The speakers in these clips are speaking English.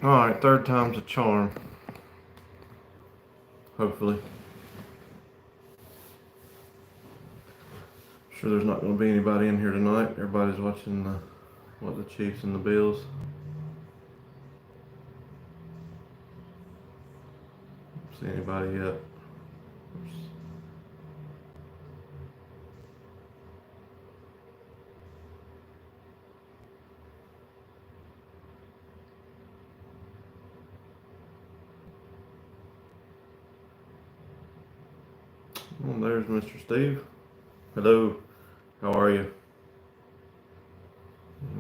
Alright, third time's a charm. Hopefully. Sure there's not going to be anybody in here tonight. Everybody's watching the Chiefs and the Bills. Don't see anybody yet. Oops. Well, there's Mr. Steve. Hello. How are you?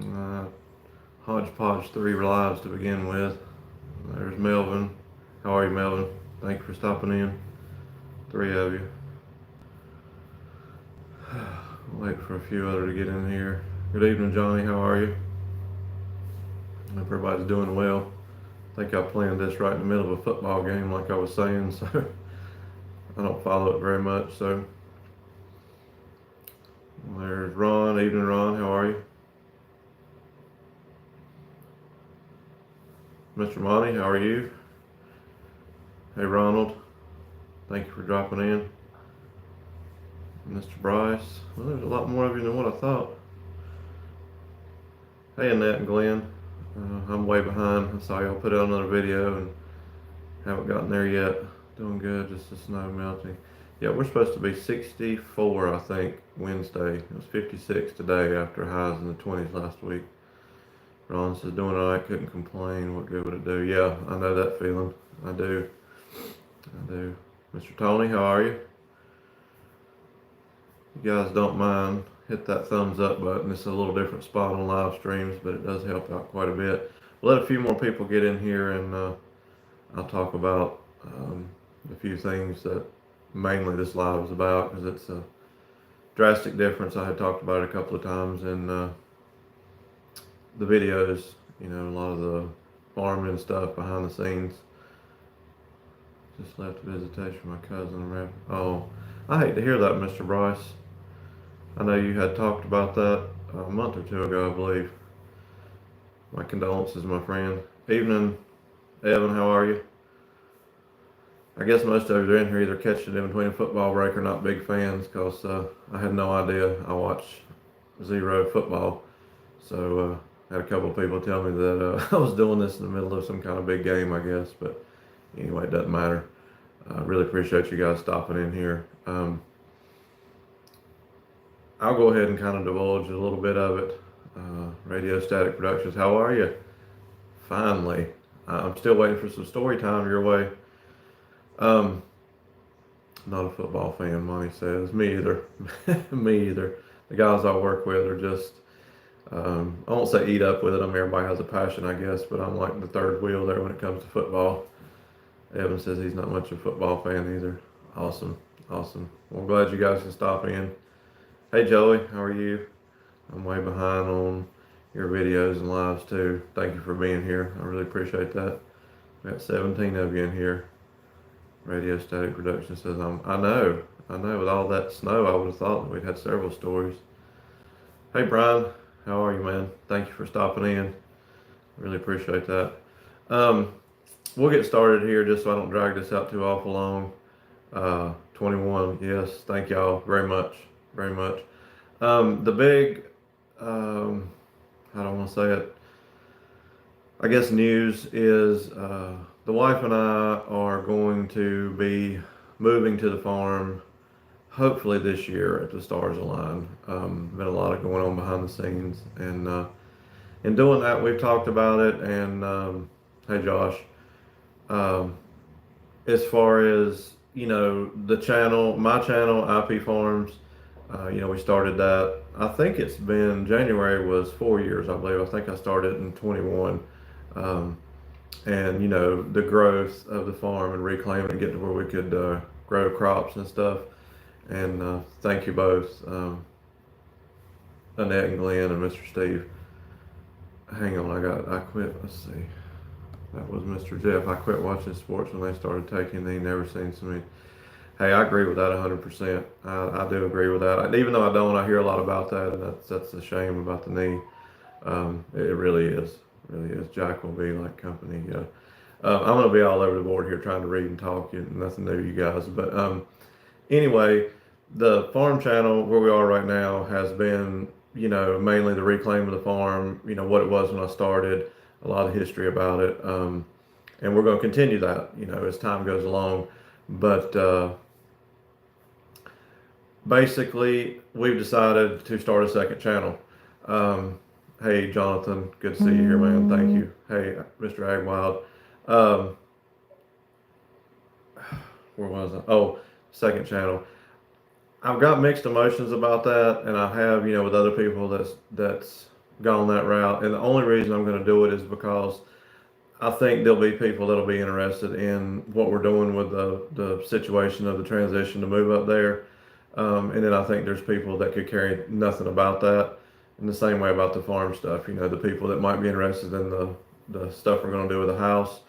Uh, Hodgepodge 3 lives to begin with. There's Melvin. How are you, Melvin? Thank you for stopping in. 3 of you. Wait for a few other to get in here. Good evening, Johnny. How are you? Hope everybody's doing well. I think I planned this right in the middle of a football game, like I was saying, so I don't follow it very much. So there's Ron. Evening, Ron. How are you? Mr. Monty, how are you? Hey, Ronald. Thank you for dropping in. Mr. Bryce. Well, there's a lot more of you than what I thought. Hey, Annette and Glenn. I'm way behind. I saw y'all put out another video and haven't gotten there yet. Doing good, just the snow melting. Yeah, we're supposed to be 64, I think, Wednesday. It was 56 today after highs in the 20s last week. Ron says, doing all right, couldn't complain. What good would it do? Yeah, I know that feeling. I do. Mr. Tony, how are you? You guys don't mind, hit that thumbs up button. It's a little different spot on live streams, but it does help out quite a bit. We'll let a few more people get in here, and I'll talk about a few things that mainly this live is about, because it's a drastic difference. I had talked about it a couple of times in the videos, a lot of the farming stuff behind the scenes. Just left visitation with my cousin. Oh, I hate to hear that, Mr. Bryce. I know you had talked about that a month or two ago, I believe. My condolences, my friend. Evening, Evan, how are you? I guess most of you are in here either catching it in between a football break or not big fans, because I had no idea. I watch zero football. So I had a couple of people tell me that I was doing this in the middle of some kind of big game, I guess. But anyway, it doesn't matter. I really appreciate you guys stopping in here. I'll go ahead and kind of divulge a little bit of it. Radio Static Productions, how are you? Finally. I'm still waiting for some story time your way. Not a football fan, Monty says. Me either. Me either. The guys I work with are just, I won't say eat up with it. I mean, everybody has a passion, I guess, but I'm like the third wheel there when it comes to football. Evan says he's not much of a football fan either. Awesome. Well, glad you guys can stop in. Hey, Joey, how are you? I'm way behind on your videos and lives too. Thank you for being here. I really appreciate that. We got 17 of you in here. Radio Static Production says, I know, with all that snow, I would have thought that we'd had several stories. Hey, Brian, how are you, man? Thank you for stopping in. Really appreciate that. We'll get started here just so I don't drag this out too awful long. 21, yes, thank y'all very much. The big, how do I want to say it? I guess news is the wife and I are going to be moving to the farm hopefully this year if the stars align. Been a lot of going on behind the scenes, and in doing that we've talked about it. And hey, Josh, as far as the channel, my channel, IP Farms, we started that. I think it's been, January was 4 years, I believe. I think I started in 21. And the growth of the farm and reclaiming and getting to where we could grow crops and stuff. And thank you both, Annette and Glenn and Mr. Steve. Hang on, I quit. Let's see. That was Mr. Jeff. I quit watching sports when they started taking. They never seen so many. Hey, I agree with that 100%. I do agree with that. Even though I don't, I hear a lot about that, and that's a shame about the knee. It really is. really is. Jack will be like company. I'm going to be all over the board here trying to read and talk. Nothing new, you guys. But anyway, the farm channel where we are right now has been, mainly the reclaim of the farm, what it was when I started, a lot of history about it. And we're going to continue that, as time goes along. But basically, we've decided to start a second channel. Hey, Jonathan, good to see you here, man. Thank you. Hey, Mr. Agwild. Um, where was I? Oh, second channel. I've got mixed emotions about that, and I have, with other people that's gone that route. And the only reason I'm going to do it is because I think there'll be people that'll be interested in what we're doing with the situation of the transition to move up there. And then I think there's people that could care nothing about that. In the same way about the farm stuff, the people that might be interested in the stuff we're going to do with the house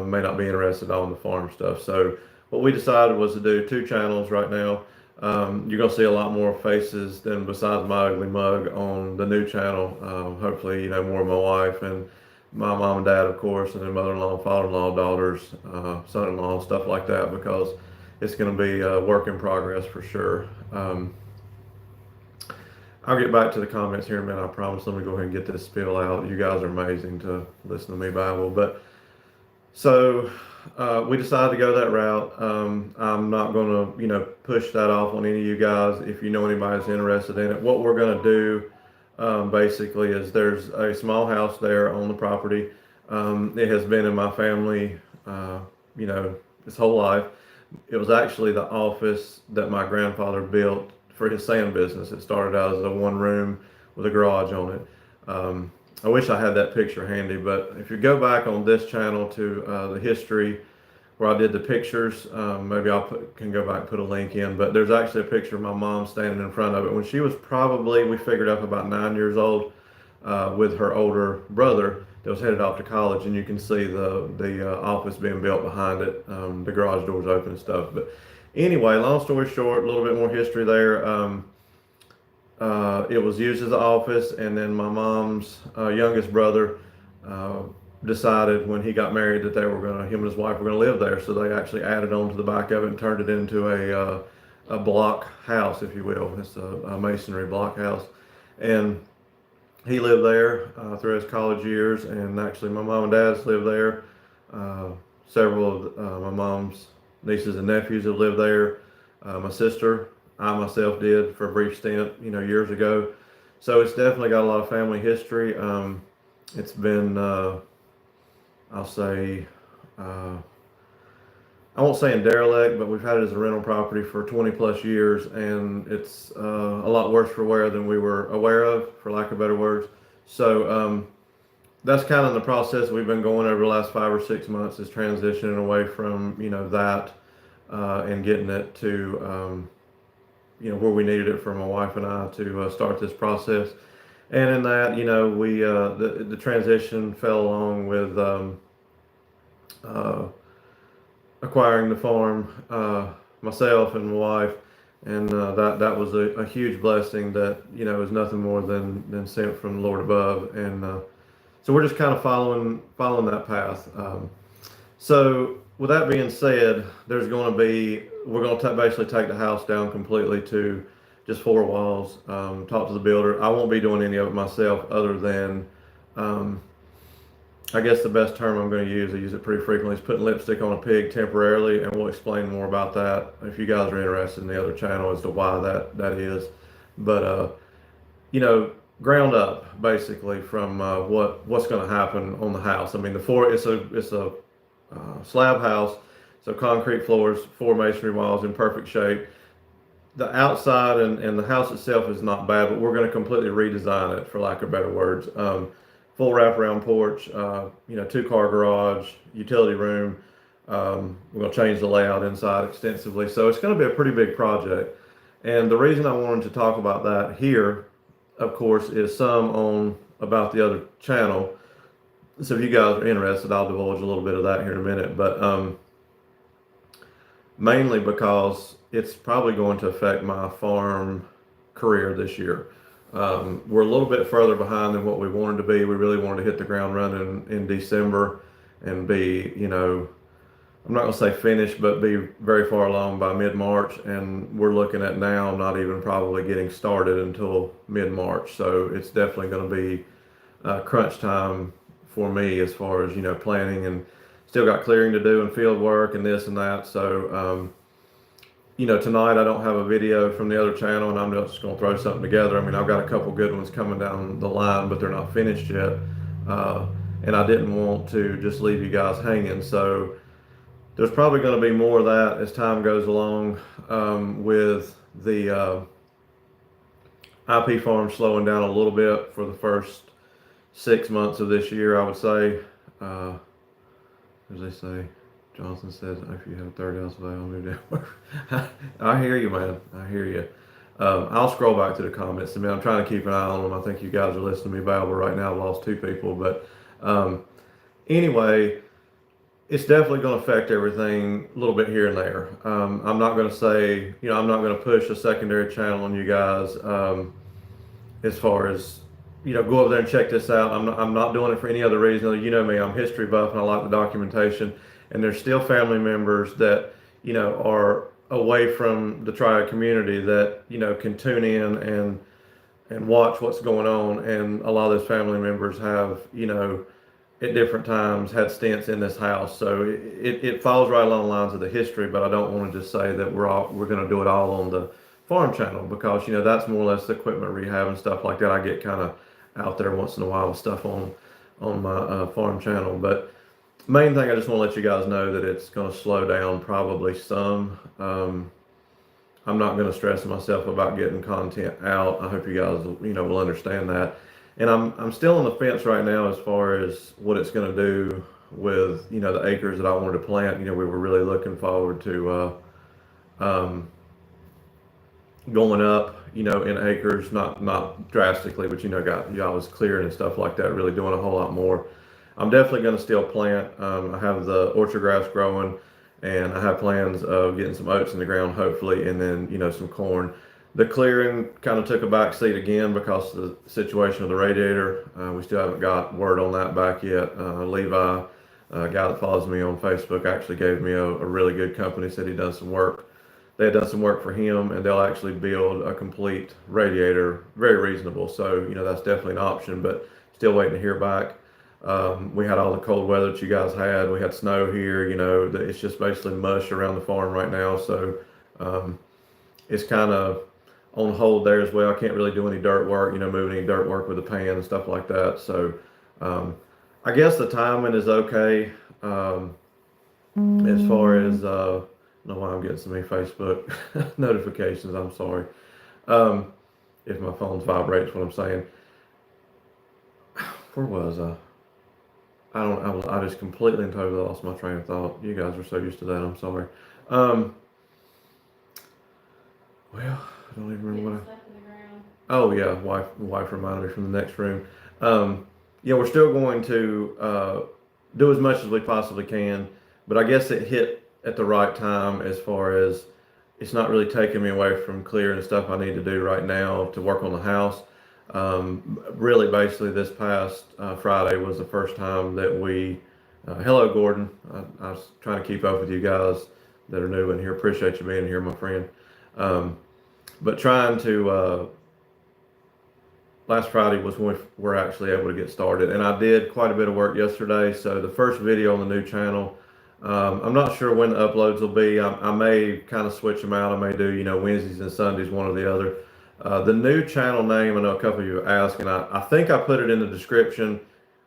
may not be interested on the farm stuff. So what we decided was to do two channels right now. You're going to see a lot more faces than besides my ugly mug on the new channel. Hopefully, more of my wife and my mom and dad, of course, and then mother-in-law, father-in-law, daughters, son-in-law, stuff like that, because it's going to be a work in progress for sure. I'll get back to the comments here in a minute, I promise. Let me go ahead and get this spiel out. You guys are amazing to listen to me babble. But so we decided to go that route. I'm not going to, push that off on any of you guys. If you know anybody's interested in it, what we're going to do basically is there's a small house there on the property. It has been in my family, this whole life. It was actually the office that my grandfather built for his sand business. It started out as a one room with a garage on it. I wish I had that picture handy, but if you go back on this channel to the history where I did the pictures, maybe can go back and put a link in, but there's actually a picture of my mom standing in front of it when she was probably, we figured up about 9 years old, with her older brother that was headed off to college, and you can see the office being built behind it, the garage doors open and stuff. But anyway, long story short, a little bit more history there. It was used as an office, and then my mom's youngest brother decided when he got married that him and his wife were going to live there. So they actually added on to the back of it and turned it into a block house, if you will. It's a masonry block house. And he lived there through his college years, and actually my mom and dad's lived there. Several of my mom's nieces and nephews have lived there. My sister, I myself did for a brief stint, years ago. So it's definitely got a lot of family history. It's been, I'll say, I won't say in derelict, but we've had it as a rental property for 20 plus years, and it's a lot worse for wear than we were aware of, for lack of better words. So that's kind of the process we've been going over the last 5 or 6 months, is transitioning away from that and getting it to where we needed it for my wife and I to start this process. And in that, we the transition fell along with acquiring the farm, myself and my wife, and that was a huge blessing that is nothing more than sent from the Lord above. And so we're just kind of following that path. So with that being said, we're going to basically take the house down completely to just 4 walls. Talk to the builder. I won't be doing any of it myself, other than I guess the best term I'm going to use, I use it pretty frequently, is putting lipstick on a pig temporarily, and we'll explain more about that if you guys are interested in the other channel as to why that is. But ground up basically from what's going to happen on the house. I mean, the floor, it's a slab house, so concrete floors, 4 masonry walls in perfect shape. The outside and the house itself is not bad, but we're going to completely redesign it, for lack of better words. Full wraparound porch, 2-car garage, utility room. We're going to change the layout inside extensively. So it's going to be a pretty big project. And the reason I wanted to talk about that here, of course, is some on about the other channel. So if you guys are interested, I'll divulge a little bit of that here in a minute. But mainly because it's probably going to affect my farm career this year. We're a little bit further behind than what we wanted to be. We really wanted to hit the ground running in December and be, I'm not going to say finished, but be very far along by mid-March. And we're looking at now not even probably getting started until mid-March. So it's definitely going to be crunch time for me as far as, planning, and still got clearing to do and field work and this and that. So, tonight I don't have a video from the other channel, and I'm just going to throw something together. I mean, I've got a couple good ones coming down the line, but they're not finished yet. Uh, and I didn't want to just leave you guys hanging. So there's probably going to be more of that as time goes along, with the IP farm slowing down a little bit for the first 6 months of this year, I would say. As they say, Johnson says, if you have a third house value, move down. I hear you, man. I hear you. I'll scroll back to the comments. I mean, I'm trying to keep an eye on them. I think you guys are listening to me babble right now. I've lost 2 people. But anyway, it's definitely going to affect everything a little bit here and there. I'm not going to say, I'm not going to push a secondary channel on you guys, as far as, go over there and check this out. I'm not doing it for any other reason. You know me, I'm history buff and I like the documentation. And there's still family members that, are away from the triad community that, can tune in and watch what's going on. And a lot of those family members have, at different times had stints in this house. So it falls right along the lines of the history, but I don't want to just say that we're going to do it all on the farm channel, because, that's more or less the equipment rehab and stuff like that. I get kind of out there once in a while with stuff on my farm channel. But main thing, I just want to let you guys know that it's going to slow down probably some. I'm not going to stress myself about getting content out. I hope you guys, will understand that. And I'm still on the fence right now as far as what it's going to do with, the acres that I wanted to plant. We were really looking forward to going up, in acres, not drastically, but I was clearing and stuff like that, really doing a whole lot more. I'm definitely going to still plant. I have the orchard grass growing, and I have plans of getting some oats in the ground, hopefully, and then, some corn. The clearing kind of took a back seat again because of the situation of the radiator. We still haven't got word on that back yet. Levi, a guy that follows me on Facebook, actually gave me a really good company, said he'd done some work. They had done some work for him, and they'll actually build a complete radiator, very reasonable. So, that's definitely an option, but still waiting to hear back. We had all the cold weather that you guys had. We had snow here, it's just basically mush around the farm right now. So, it's kind of on hold there as well. I can't really do any dirt work, moving any dirt work with a pan and stuff like that. So, I guess the timing is okay. As far as, I don't know why I'm getting so many Facebook notifications. I'm sorry. If my phone's vibrates, what I'm saying. Where was I? I just completely and totally lost my train of thought. You guys are so used to that. I'm sorry. Well, I don't even remember what Oh yeah, wife reminded me from the next room. We're still going to do as much as we possibly can, but I guess it hit at the right time as far as it's not really taking me away from clearing the stuff I need to do right now to work on the house. Really, basically, this past Friday was the first time that hello, Gordon. I was trying to keep up with you guys that are new in here. Appreciate you being here, my friend. But trying to, last Friday was when we were actually able to get started. And I did quite a bit of work yesterday. So the first video on the new channel, I'm not sure when the uploads will be. I may kind of switch them out. I may do, Wednesdays and Sundays, one or the other. The new channel name, I know a couple of you asked, and I think I put it in the description,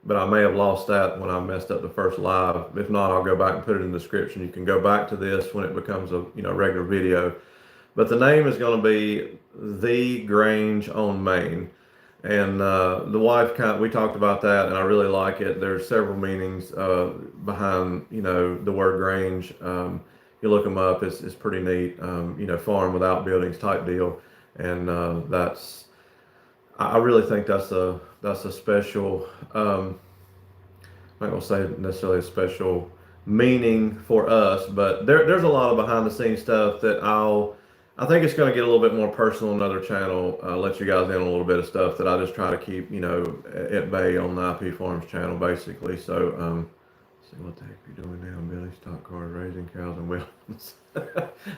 but I may have lost that when I messed up the first live. If not, I'll go back and put it in the description. You can go back to this when it becomes a regular video. But the name is going to be The Grange on Main. And the wife we talked about that, and I really like it. There's several meanings behind the word Grange. You look them up; it's pretty neat. Farm without buildings type deal, and I really think that's a special. I'm not gonna say necessarily a special meaning for us, but there's a lot of behind the scenes stuff that I'll I think it's going to get a little bit more personal on another channel. Let you guys in on a little bit of stuff that I just try to keep, at bay on the IP Farms channel, basically. So, see what the heck you're doing now, Billy? Stock cars, raising cows and wellness.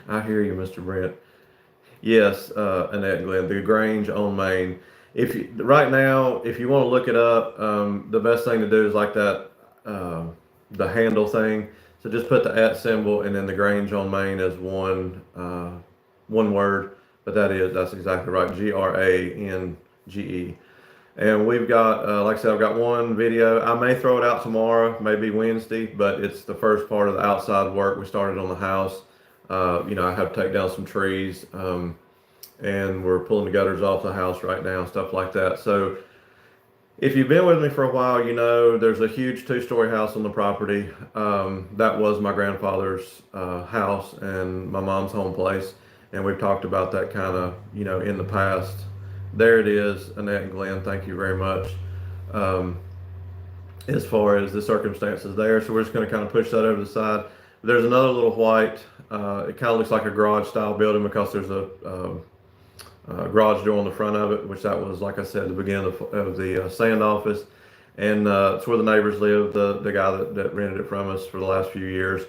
I hear you, Mr. Brent. Yes, Annette and Glenn, the Grange on Main. If you right now, if you want to look it up, the best thing to do is like that, uh, the handle thing. So just put the at symbol and then the Grange on Main as one word. But that's exactly right. Grange. And we've got, like I said, I've got one video. I may throw it out tomorrow, maybe Wednesday, but it's the first part of the outside work we started on the house. I have to take down some trees, and we're pulling the gutters off the house right now, stuff like that. So if you've been with me for a while, there's a huge two-story house on the property. That was my grandfather's house and my mom's home place. And we've talked about that kind of, in the past. There it is, Annette and Glenn, thank you very much. Um, as far as the circumstances there. So we're just going to kind of push that over the side. There's another little white, it kind of looks like a garage style building because there's a garage door on the front of it, which that was, like I said, the beginning of the sand office. And it's where the neighbors live, the guy that rented it from us for the last few years.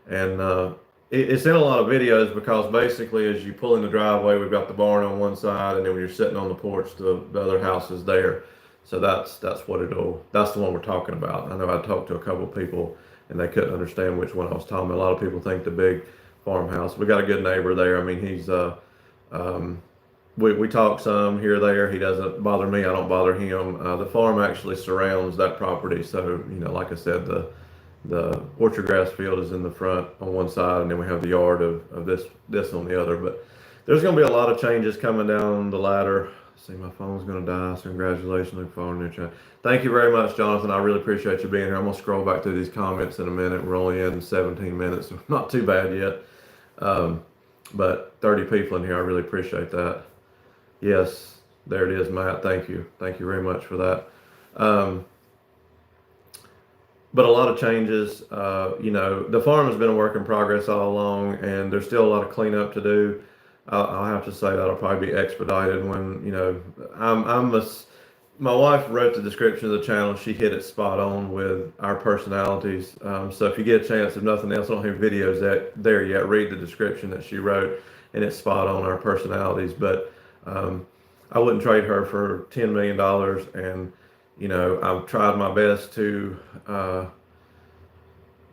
And it's in a lot of videos because basically as you pull in the driveway, we've got the barn on one side, and then when you're sitting on the porch, the other house is there. So that's the one we're talking about. I know I talked to a couple of people and they couldn't understand which one I was talking about. A lot of people think the big farmhouse. We got a good neighbor there. I mean, he's we talk some here or there. He doesn't bother me. I don't bother him. The farm actually surrounds that property. So, like I said, the orchard grass field is in the front on one side, and then we have the yard of this on the other. But there's going to be a lot of changes coming down the ladder. See, my phone's going to die. So congratulations. Look forward to new chat. Thank you very much, Jonathan. I really appreciate you being here. I'm going to scroll back through these comments in a minute. We're only in 17 minutes. So not too bad yet. But 30 people in here. I really appreciate that. Yes, there it is, Matt. Thank you. Thank you very much for that. But a lot of changes. The farm has been a work in progress all along, and there's still a lot of cleanup to do. I'll have to say that'll probably be expedited when, my wife wrote the description of the channel. She hit it spot on with our personalities. So if you get a chance, if nothing else, I don't have videos there yet. Read the description that she wrote, and it's spot on our personalities. But I wouldn't trade her for $10 million. And, I've tried my best to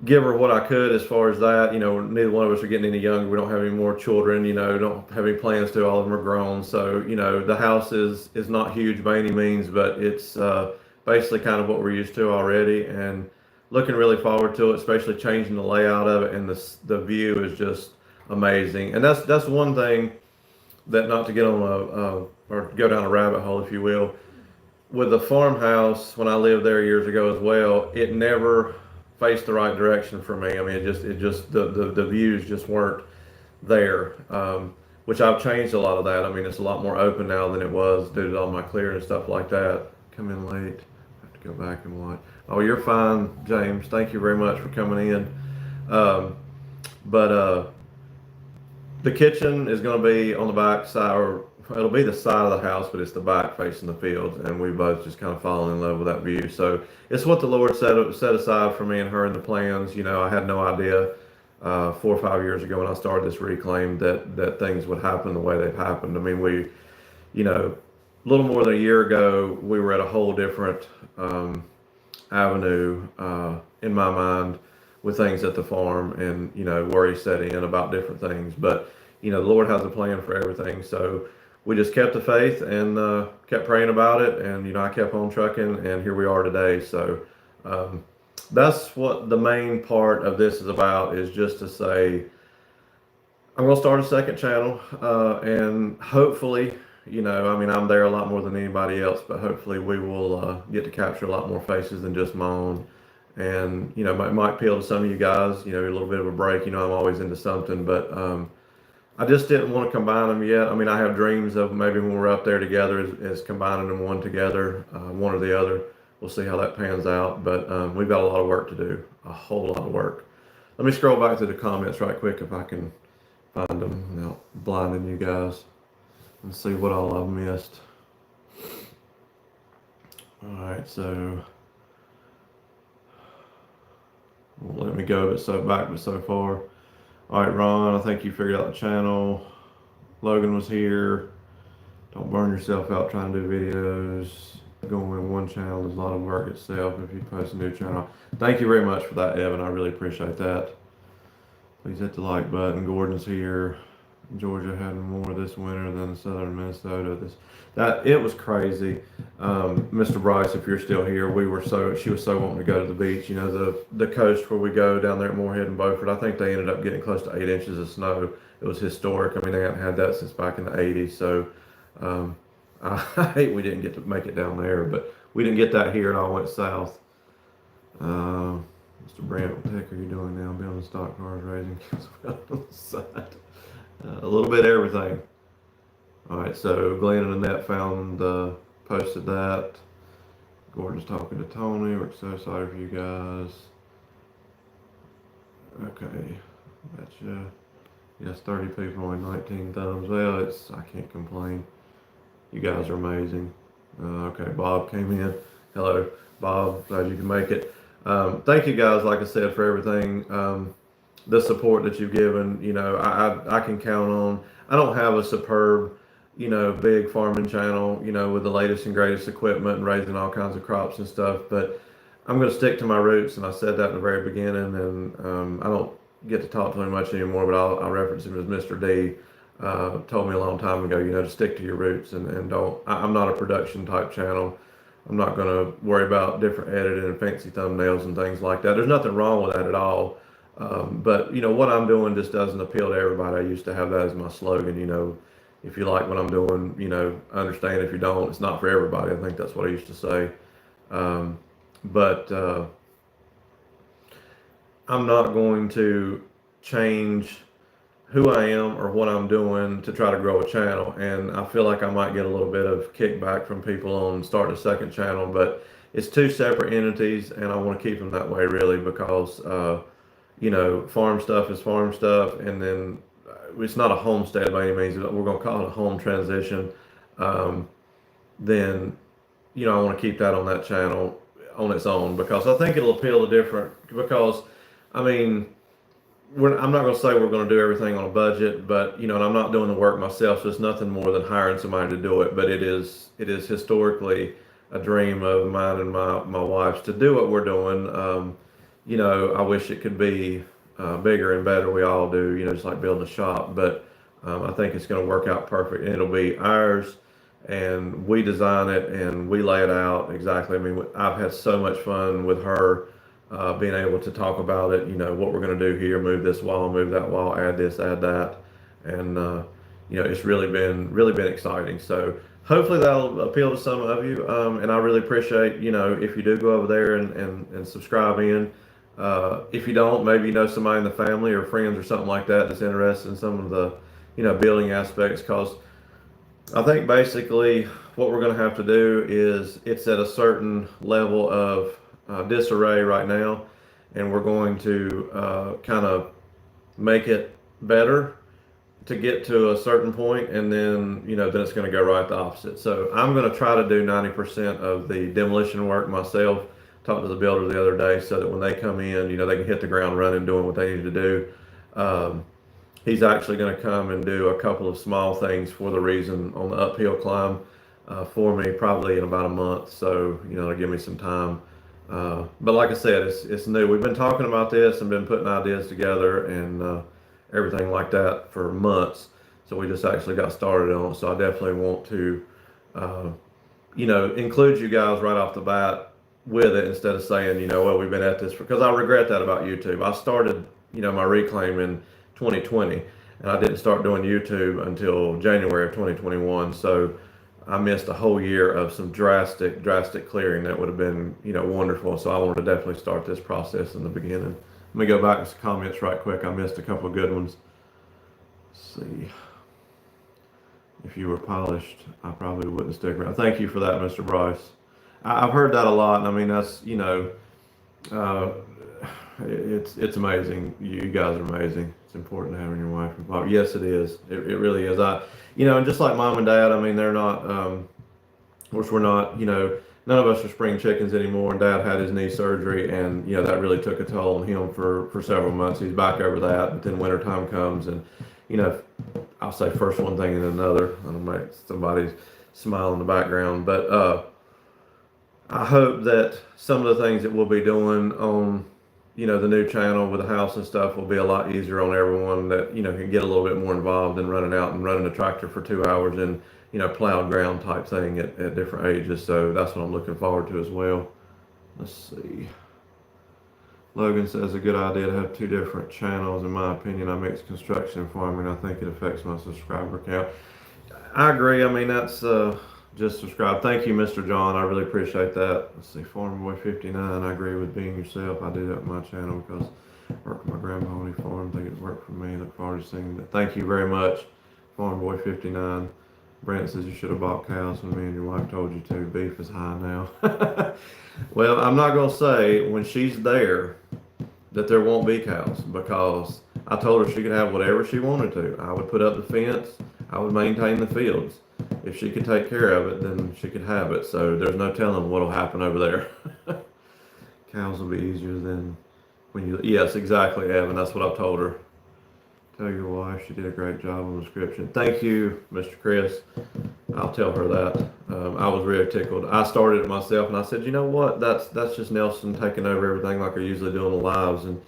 give her what I could as far as that. Neither one of us are getting any younger. We don't have any more children, don't have any plans to. All of them are grown. So, the house is not huge by any means, but it's basically kind of what we're used to already, and looking really forward to it, especially changing the layout of it. And the view is just amazing. And that's one thing that, not to get on or go down a rabbit hole, if you will, with the farmhouse, when I lived there years ago as well, it never faced the right direction for me. I mean, the views just weren't there, which I've changed a lot of that. I mean, it's a lot more open now than it was due to all my clearing and stuff like that. Come in late. I have to go back and watch. Oh, you're fine, James. Thank you very much for coming in. But the kitchen is going to be on the back side, or it'll be the side of the house, but it's the back facing the fields, and we both just kind of fallen in love with that view. So it's what the Lord set aside for me and her in the plans. I had no idea 4 or 5 years ago when I started this reclaim that things would happen the way they've happened. I mean, a little more than a year ago, we were at a whole different avenue in my mind with things at the farm, and worry set in about different things. But the Lord has a plan for everything. So we just kept the faith and kept praying about it, and I kept on trucking, and here we are today. So that's what the main part of this is about, is just to say I'm going to start a second channel, and hopefully, I'm there a lot more than anybody else, but hopefully we will get to capture a lot more faces than just my own. And it might appeal to some of you guys, a little bit of a break. I'm always into something, but I just didn't want to combine them yet. I mean, I have dreams of maybe when we're up there together is combining them one together, one or the other. We'll see how that pans out, but we've got a lot of work to do, a whole lot of work. Let me scroll back to the comments right quick if I can find them without blinding you guys and see what all I've missed. Alright, so won't let me go but so far. Alright, Ron, I think you figured out the channel. Logan was here. Don't burn yourself out trying to do videos. Going in one channel is a lot of work itself if you post a new channel. Thank you very much for that, Evan. I really appreciate that. Please hit the like button. Gordon's here. Georgia had more this winter than southern Minnesota. It was crazy. Mr. Bryce, if you're still here, she was so wanting to go to the beach. You know, the coast where we go down there at Moorhead and Beaufort. I think they ended up getting close to 8 inches of snow. It was historic. I mean, they haven't had that since back in the 80s. So I hate we didn't get to make it down there, but we didn't get that here. It all went south. Mr. Brant, what the heck are you doing now? Building stock cars, raising on the side. A little bit of everything. All right, so Glenn and Annette posted that. Gordon's talking to Tony. We're so excited for you guys. Okay, betcha. Yes, 30 people, only 19 thumbs. Well, I can't complain. You guys are amazing. Okay, Bob came in. Hello, Bob. Glad you can make it. Thank you guys, like I said, for everything. The support that you've given. You know, I can count on. I don't have a superb, you know, big farming channel, you know, with the latest and greatest equipment and raising all kinds of crops and stuff, but I'm going to stick to my roots, and I said that in the very beginning, and I don't get to talk to him much anymore, but I'll reference him as Mr. D. Told me a long time ago, you know, to stick to your roots and don't. I'm not a production type channel. I'm not going to worry about different editing and fancy thumbnails and things like that. There's nothing wrong with that at all. But you know, what I'm doing just doesn't appeal to everybody. I used to have that as my slogan, you know, if you like what I'm doing, you know, understand. If you don't, it's not for everybody. I think that's what I used to say. But I'm not going to change who I am or what I'm doing to try to grow a channel. And I feel like I might get a little bit of kickback from people on starting a second channel, but it's two separate entities, and I want to keep them that way, really, because you know, farm stuff is farm stuff, and then it's not a homestead by any means. We're going to call it a home transition. Then, you know, I want to keep that on that channel on its own, because I think it'll appeal to different. Because, I mean, I'm not going to say we're going to do everything on a budget, but you know, and I'm not doing the work myself, so it's nothing more than hiring somebody to do it. But it is historically a dream of mine and my wife's to do what we're doing. You know, I wish it could be bigger and better. We all do, you know, just like building a shop. But I think it's going to work out perfect, and it'll be ours. And we design it and we lay it out exactly. I mean, I've had so much fun with her being able to talk about it. You know, what we're going to do here: move this wall, move that wall, add this, add that, and you know, it's really been exciting. So hopefully that'll appeal to some of you. And I really appreciate, you know, if you do go over there and subscribe in. If you don't, maybe you know somebody in the family or friends or something like that that's interested in some of the, you know, building aspects. Because I think basically what we're going to have to do is, it's at a certain level of disarray right now, and we're going to kind of make it better to get to a certain point, and then, you know, then it's going to go right the opposite. So I'm going to try to do 90% of the demolition work myself. Talked to the builder the other day, so that when they come in, you know, they can hit the ground running doing what they need to do. He's actually going to come and do a couple of small things for the reason on the uphill climb for me, probably in about a month. So, you know, it'll give me some time. But like I said, it's new. We've been talking about this and been putting ideas together and everything like that for months. So we just actually got started on it. So I definitely want to, you know, include you guys right off the bat with it, instead of saying, you know, well, we've been at this, because I regret that about YouTube. I started, you know, my reclaim in 2020, and I didn't start doing YouTube until January of 2021. So I missed a whole year of some drastic clearing that would have been, you know, wonderful. So I wanted to definitely start this process in the beginning. Let me go back to some comments right quick. I missed a couple of good ones. Let's see. If you were polished, I probably wouldn't stick around. Thank you for that, Mr. Bryce. I've heard that a lot, and I mean, that's, you know, it's amazing. You guys are amazing. It's important to having your wife involved. Yes, it is. It really is. And just like mom and dad, I mean, they're not, of course, we're not, none of us are spring chickens anymore. And dad had his knee surgery, and, that really took a toll on him for several months. He's back over that, but then wintertime comes, and, I'll say first one thing and another. I don't make somebody smile in the background, but, I hope that some of the things that we'll be doing on, the new channel with the house and stuff will be a lot easier on everyone that, can get a little bit more involved in running out and running a tractor for 2 hours and, plowed ground type thing at different ages. So that's what I'm looking forward to as well. Let's see. Logan says a good idea to have two different channels. In my opinion, I mix construction and farming. I think it affects my subscriber count. I agree. I mean, that's, just subscribe. Thank you, Mr. John. I really appreciate that. Let's see, Farm Boy 59. I agree with being yourself. I do that with my channel because I work with my grandma on a farm. I think it worked for me. Look forward to seeing that. Thank you very much, Farm Boy 59. Brent says you should have bought cows when me and your wife told you to. Beef is high now. Well, I'm not going to say when she's there that there won't be cows, because I told her she could have whatever she wanted to. I would put up the fence. I would maintain the fields. If she could take care of it, then she could have it. So there's no telling what'll happen over there. Cows will be easier than when you. Yes, exactly, Evan. That's what I've told her. Tell your wife she did a great job on the description. Thank you, Mr. Chris. I'll tell her that. I was really tickled. I started it myself, and I said, you know what? That's just Nelson taking over everything like I usually do on the lives. And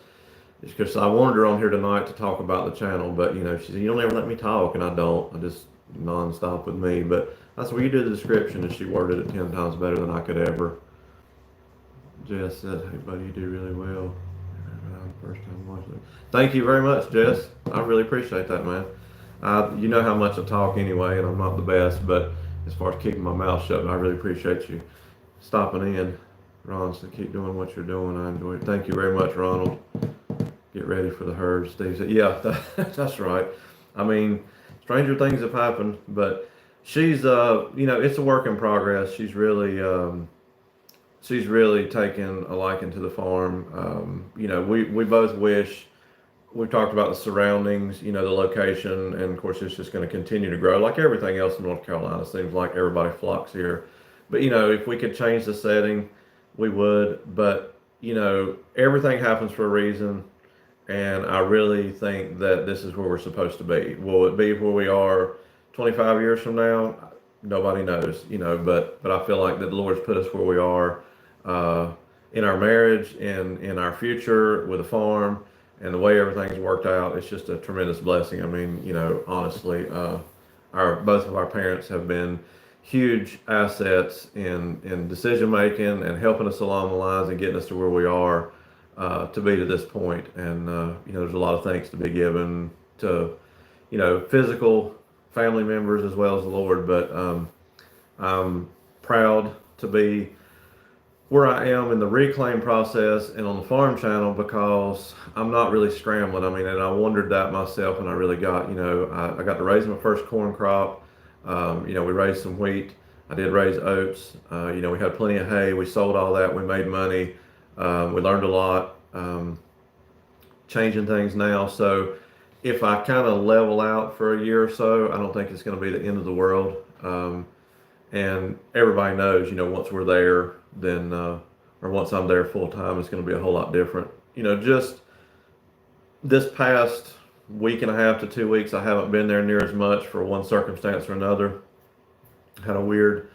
it's because I wanted her on here tonight to talk about the channel, but she said, you don't ever let me talk, and I don't. I just non-stop with me. But that's where you did the description, and she worded it 10 times better than I could ever. Jess said, hey buddy, you do really well. First time watching it. Thank you very much, Jess. I really appreciate that, man. You know how much I talk anyway, and I'm not the best, but as far as keeping my mouth shut, I really appreciate you stopping in. Ron said, keep doing what you're doing. I enjoy it. Thank you very much, Ronald. Get ready for the herd, Steve said. Yeah, that's right. I mean, stranger things have happened, but she's, it's a work in progress. She's really taken a liking to the farm. We both wish, we've talked about the surroundings, the location, and of course it's just going to continue to grow like everything else in North Carolina. Seems like everybody flocks here. But, if we could change the setting, we would. But, everything happens for a reason. And I really think that this is where we're supposed to be. Will it be where we are 25 years from now? Nobody knows, but I feel like that the Lord's put us where we are in our marriage and in our future with a farm, and the way everything's worked out. It's just a tremendous blessing. I mean, honestly, both of our parents have been huge assets in decision making and helping us along the lines and getting us to where we are. To be to this point. And there's a lot of thanks to be given to physical family members as well as the Lord. But I'm proud to be where I am in the reclaim process and on the farm channel, because I'm not really scrambling. I mean, and I wondered that myself, and I really got I got to raise my first corn crop. We raised some wheat. I did raise oats. We had plenty of hay. We sold all that. We made money. We learned a lot, changing things now. So if I kind of level out for a year or so, I don't think it's going to be the end of the world. And everybody knows, once we're there, then, or once I'm there full time, it's going to be a whole lot different. Just this past week and a half to 2 weeks, I haven't been there near as much for one circumstance or another. Kind of weird.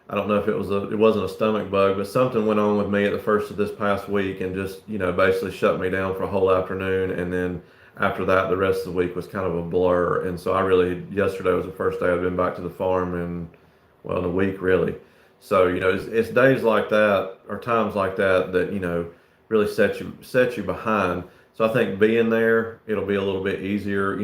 I don't know if it wasn't a stomach bug, but something went on with me at the first of this past week and just, basically shut me down for a whole afternoon. And then after that, the rest of the week was kind of a blur. And so yesterday was the first day I've been back to the farm in a week really. So, it's days like that or times like that really set you behind. So I think being there, it'll be a little bit easier,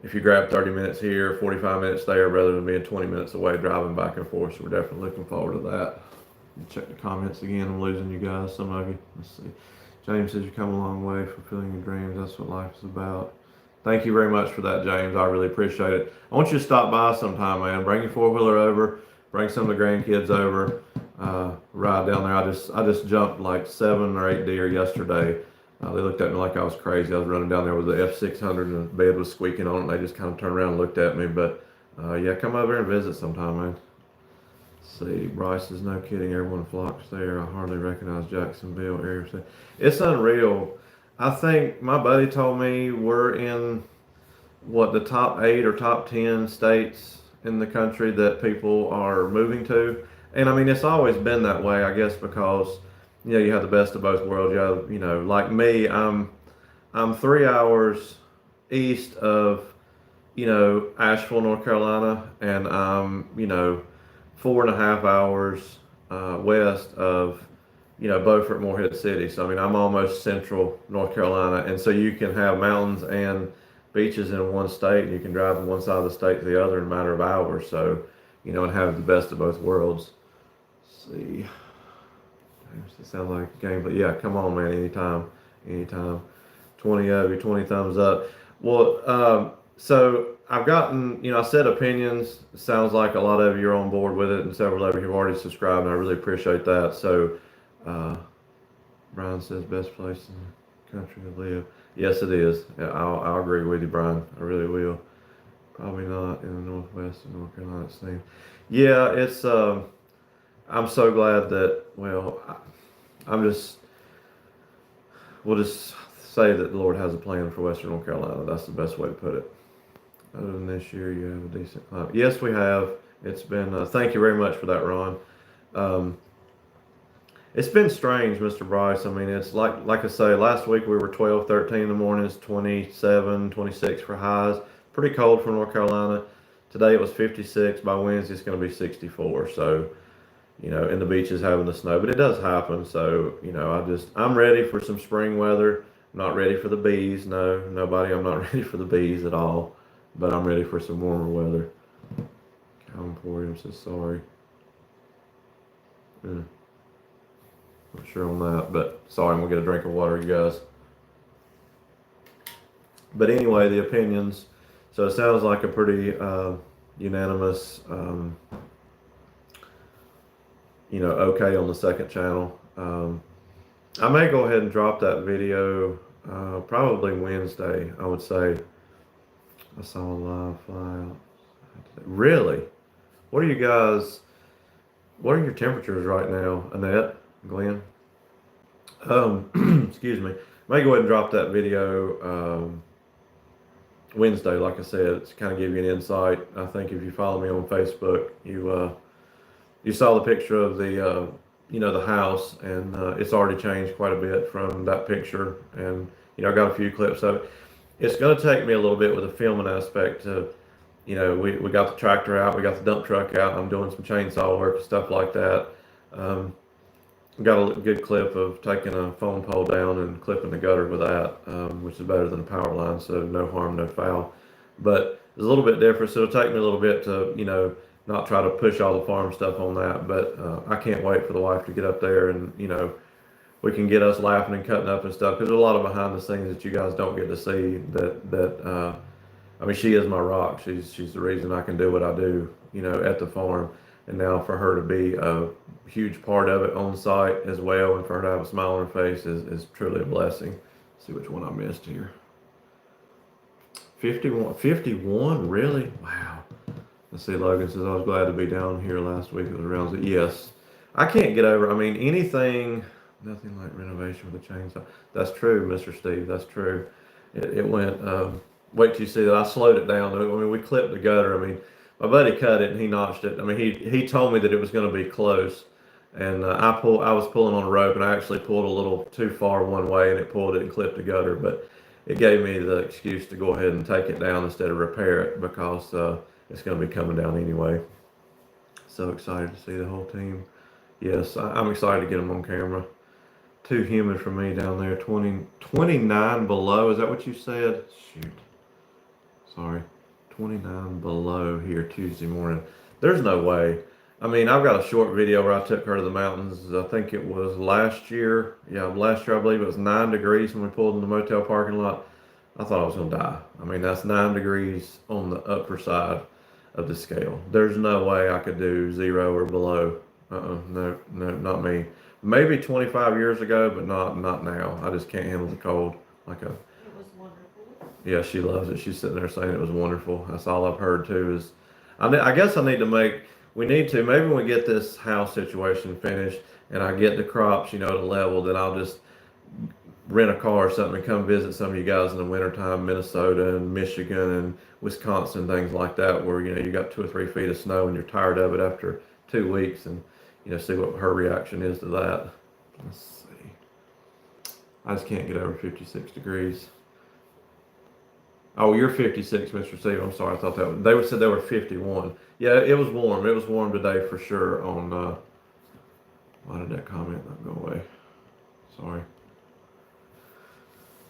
if you grab 30 minutes here, 45 minutes there, rather than being 20 minutes away driving back and forth. So we're definitely looking forward to that. Check the comments again. I'm losing you guys, some of you. Let's see. James says you come a long way, fulfilling your dreams. That's what life is about. Thank you very much for that, James. I really appreciate it. I want you to stop by sometime, man. Bring your four-wheeler over. Bring some of the grandkids over. Ride down there. I just jumped like 7 or 8 deer yesterday. They looked at me like I was crazy. I was running down there with the F600 and the bed was squeaking on it. And they just kind of turned around and looked at me. But yeah, come over and visit sometime, man. See, Bryce is no kidding. Everyone flocks there. I hardly recognize Jacksonville area. It's unreal. I think my buddy told me we're in what the top 8 or top 10 states in the country that people are moving to. And I mean, it's always been that way, I guess, because you have the best of both worlds. You have, like me, I'm 3 hours east of Asheville, North Carolina, and I'm 4.5 hours west of Beaufort, Morehead City. So I mean, I'm almost central North Carolina, and so you can have mountains and beaches in one state, and you can drive from one side of the state to the other in a matter of hours. So and have the best of both worlds. Let's see, it sounds like a game, but yeah, come on, man, anytime. 20 of you, 20 thumbs up. Well, so I've gotten, I said opinions. It sounds like a lot of you are on board with it, and several of you have already subscribed, and I really appreciate that. So, Brian says best place in the country to live. Yes, it is. Yeah, I'll agree with you, Brian. I really will. Probably not in the Northwest of North Carolina, it seems. Yeah, it's. I'm so glad that. Well, I'm just. We'll just say that the Lord has a plan for Western North Carolina. That's the best way to put it. Other than this year, you have a decent climate. Yes, we have. It's been. Thank you very much for that, Ron. It's been strange, Mr. Bryce. I mean, it's like I say, last week we were 12, 13 in the mornings, 27, 26 for highs. Pretty cold for North Carolina. Today it was 56. By Wednesday it's going to be 64. So, and the beach is having the snow, but it does happen. So, I'm ready for some spring weather. I'm not ready for the bees. No, nobody. I'm not ready for the bees at all. But I'm ready for some warmer weather. Cow Emporium says sorry. Not sure on that, but sorry, I'm gonna get a drink of water, you guys. But anyway, the opinions. So it sounds like a pretty unanimous, okay on the second channel. I may go ahead and drop that video probably Wednesday, I would say. I saw a live fly out. Really? What are your temperatures right now, Annette, Glenn? Excuse me. I may go ahead and drop that video Wednesday, like I said, to kind of give you an insight. I think if you follow me on Facebook, you saw the picture of the house, and it's already changed quite a bit from that picture. And I got a few clips of it. It's going to take me a little bit with the filming aspect to, we got the tractor out, we got the dump truck out, I'm doing some chainsaw work and stuff like that. Got a good clip of taking a phone pole down and clipping the gutter with that, which is better than a power line, so no harm, no foul. But it's a little bit different, so it'll take me a little bit to, not try to push all the farm stuff on that. But I can't wait for the wife to get up there and, we can get us laughing and cutting up and stuff, because there's a lot of behind the scenes that you guys don't get to see. I mean, she is my rock. She's the reason I can do what I do, at the farm. And now for her to be a huge part of it on site as well, and for her to have a smile on her face is truly a blessing. Let's see which one I missed here. 51, really? Wow. Let's see, Logan says, I was glad to be down here last week. It was around. Yes. I can't get over, nothing like renovation with a chainsaw. That's true, Mr. Steve. That's true. It went, wait till you see that. I slowed it down. I mean, we clipped the gutter. I mean, my buddy cut it and he notched it. I mean, he told me that it was going to be close. And I was pulling on a rope, and I actually pulled a little too far one way, and it pulled it and clipped the gutter. But it gave me the excuse to go ahead and take it down instead of repair it, because it's going to be coming down anyway. So excited to see the whole team. Yes, I'm excited to get them on camera. Too humid for me down there. 29 below. Is that what you said? Shoot. Sorry. 29 below here Tuesday morning. There's no way. I mean, I've got a short video where I took her to the mountains. I think it was last year. Yeah, last year I believe it was 9 degrees when we pulled in the motel parking lot. I thought I was going to die. I mean, that's 9 degrees on the upper side of the scale. There's no way I could do 0 or below. No, not me. maybe 25 years ago, but not now. I just can't handle the cold. Like a It was wonderful. Yeah, she loves it. She's sitting there saying it was wonderful. That's all I've heard too. Is I guess I need to make. We need to maybe when we get this house situation finished and I get the crops, to level, then I'll just rent a car or something and come visit some of you guys in the wintertime, Minnesota and Michigan and Wisconsin, things like that, where you got 2 or 3 feet of snow and you're tired of it after 2 weeks, and see what her reaction is to that. Let's see. I just can't get over 56 degrees. Oh, you're 56, Mr. Steve. I'm sorry. I thought they said they were 51. Yeah, it was warm. It was warm today for sure. Why did that comment not go away? Sorry.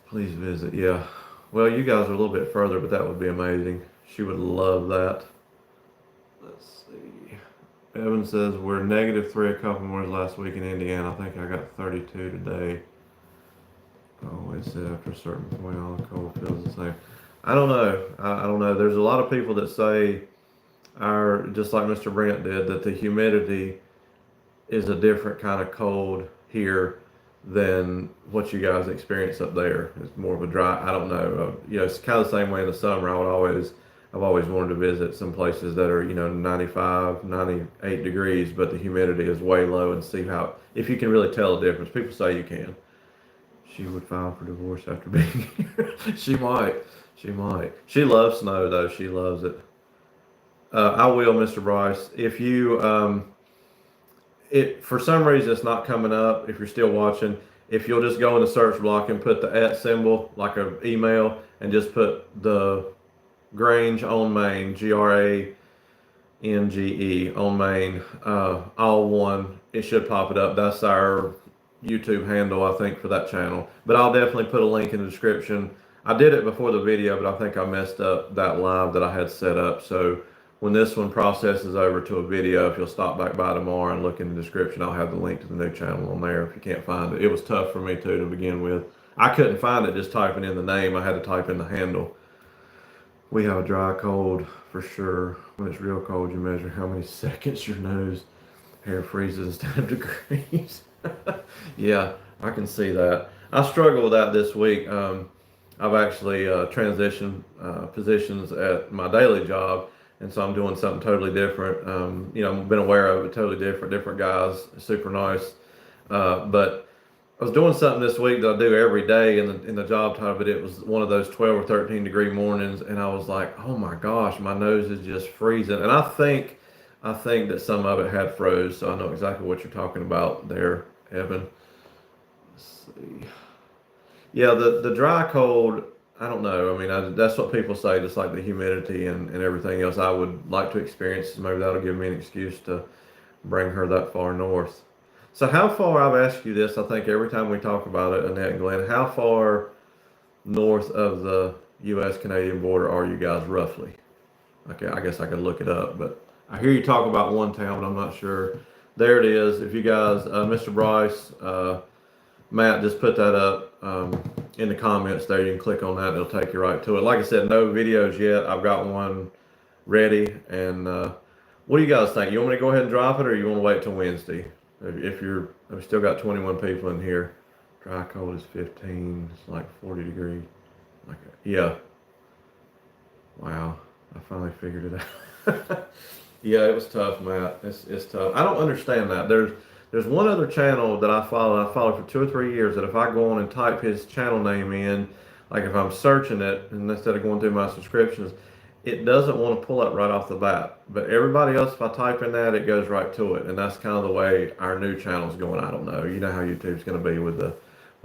Please visit. Yeah. Well, you guys are a little bit further, but that would be amazing. She would love that. Let's see. Evan says we're -3 a couple more last week in Indiana. I think I got 32 today. Oh, it said after a certain point, all the cold feels the same. I don't know. I don't know. There's a lot of people that say just like Mr. Brent did, that the humidity is a different kind of cold here than what you guys experience up there. It's more of a dry. I don't know. It's kind of the same way in the summer. I've always wanted to visit some places that are 95, 98 degrees, but the humidity is way low, and see if you can really tell the difference. People say you can. She would file for divorce after being here. She might. She might. She loves snow, though. She loves it. I will, Mr. Bryce. If you, for some reason it's not coming up, if you're still watching, if you'll just go in the search block and put the @ symbol, like an email, and just put the Grange on Main, GRANGE on Main, all one, it should pop it up. That's our YouTube handle, I think, for that channel. But I'll definitely put a link in the description. I did it before the video, but I think I messed up that live that I had set up. So when this one processes over to a video, if you'll stop back by tomorrow and look in the description, I'll have the link to the new channel on there if you can't find it. It was tough for me too to begin with. I couldn't find it just typing in the name. I had to type in the handle. We have a dry cold for sure. When it's real cold, you measure how many seconds your nose hair freezes instead of degrees. Yeah, I can see that. I struggle with that this week. I've actually transitioned positions at my daily job, and so I'm doing something totally different. I've been aware of it, totally different guys, super nice. But I was doing something this week that I do every day in the job title, but it was one of those 12 or 13 degree mornings, and I was like, oh my gosh, my nose is just freezing. And I think that some of it had froze, so I know exactly what you're talking about there, Evan. Let's see. Yeah, the dry cold, I don't know. I mean, that's what people say, just like the humidity and everything else. I would like to experience. Maybe that'll give me an excuse to bring her that far north. So how far, I've asked you this, I think every time we talk about it, Annette and Glenn, how far north of the U.S.-Canadian border are you guys roughly? Okay, I guess I could look it up, but I hear you talk about one town, but I'm not sure. There it is. If you guys, Mr. Bryce, Matt, just put that up in the comments there. You can click on that. It'll take you right to it. Like I said, no videos yet. I've got one ready. And what do you guys think? You want me to go ahead and drop it, or you want to wait till Wednesday? I've still got 21 people in here. Dry cold is 15. It's like 40 degrees. Yeah. Wow. I finally figured it out. Yeah, it was tough, Matt. It's tough. I don't understand that. There's one other channel that I follow. I followed for 2 or 3 years. That if I go on and type his channel name in, like if I'm searching it, and instead of going through my subscriptions, it doesn't want to pull up right off the bat. But everybody else, if I type in that, it goes right to it. And that's kind of the way our new channel's going. I don't know. You know how YouTube's going to be with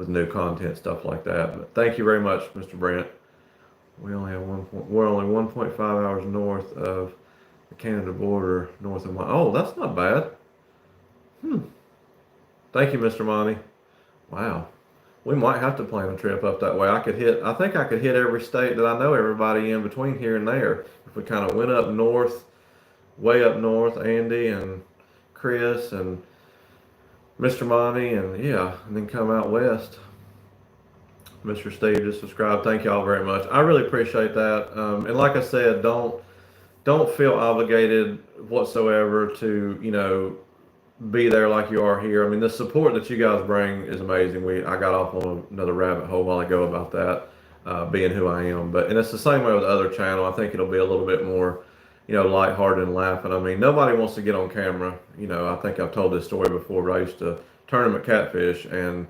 new content, stuff like that. But thank you very much, Mr. Brent. We're only 1.5 hours north of the Canada border, north of oh, that's not bad. Thank you, Mr. Monty. Wow. We might have to plan a trip up that way. I think I could hit every state that I know everybody in between here and there. If we kind of went up north, way up north, Andy and Chris and Mr. Monty, and yeah, and then come out west. Mr. Steve just subscribed. Thank you all very much. I really appreciate that. And like I said, don't feel obligated whatsoever to, be there like you are here. I mean, the support that you guys bring is amazing. I got off on another rabbit hole a while ago about that, being who I am. And it's the same way with the other channel. I think it'll be a little bit more, lighthearted and laughing. I mean, nobody wants to get on camera. I think I've told this story before, but I used to tournament catfish, and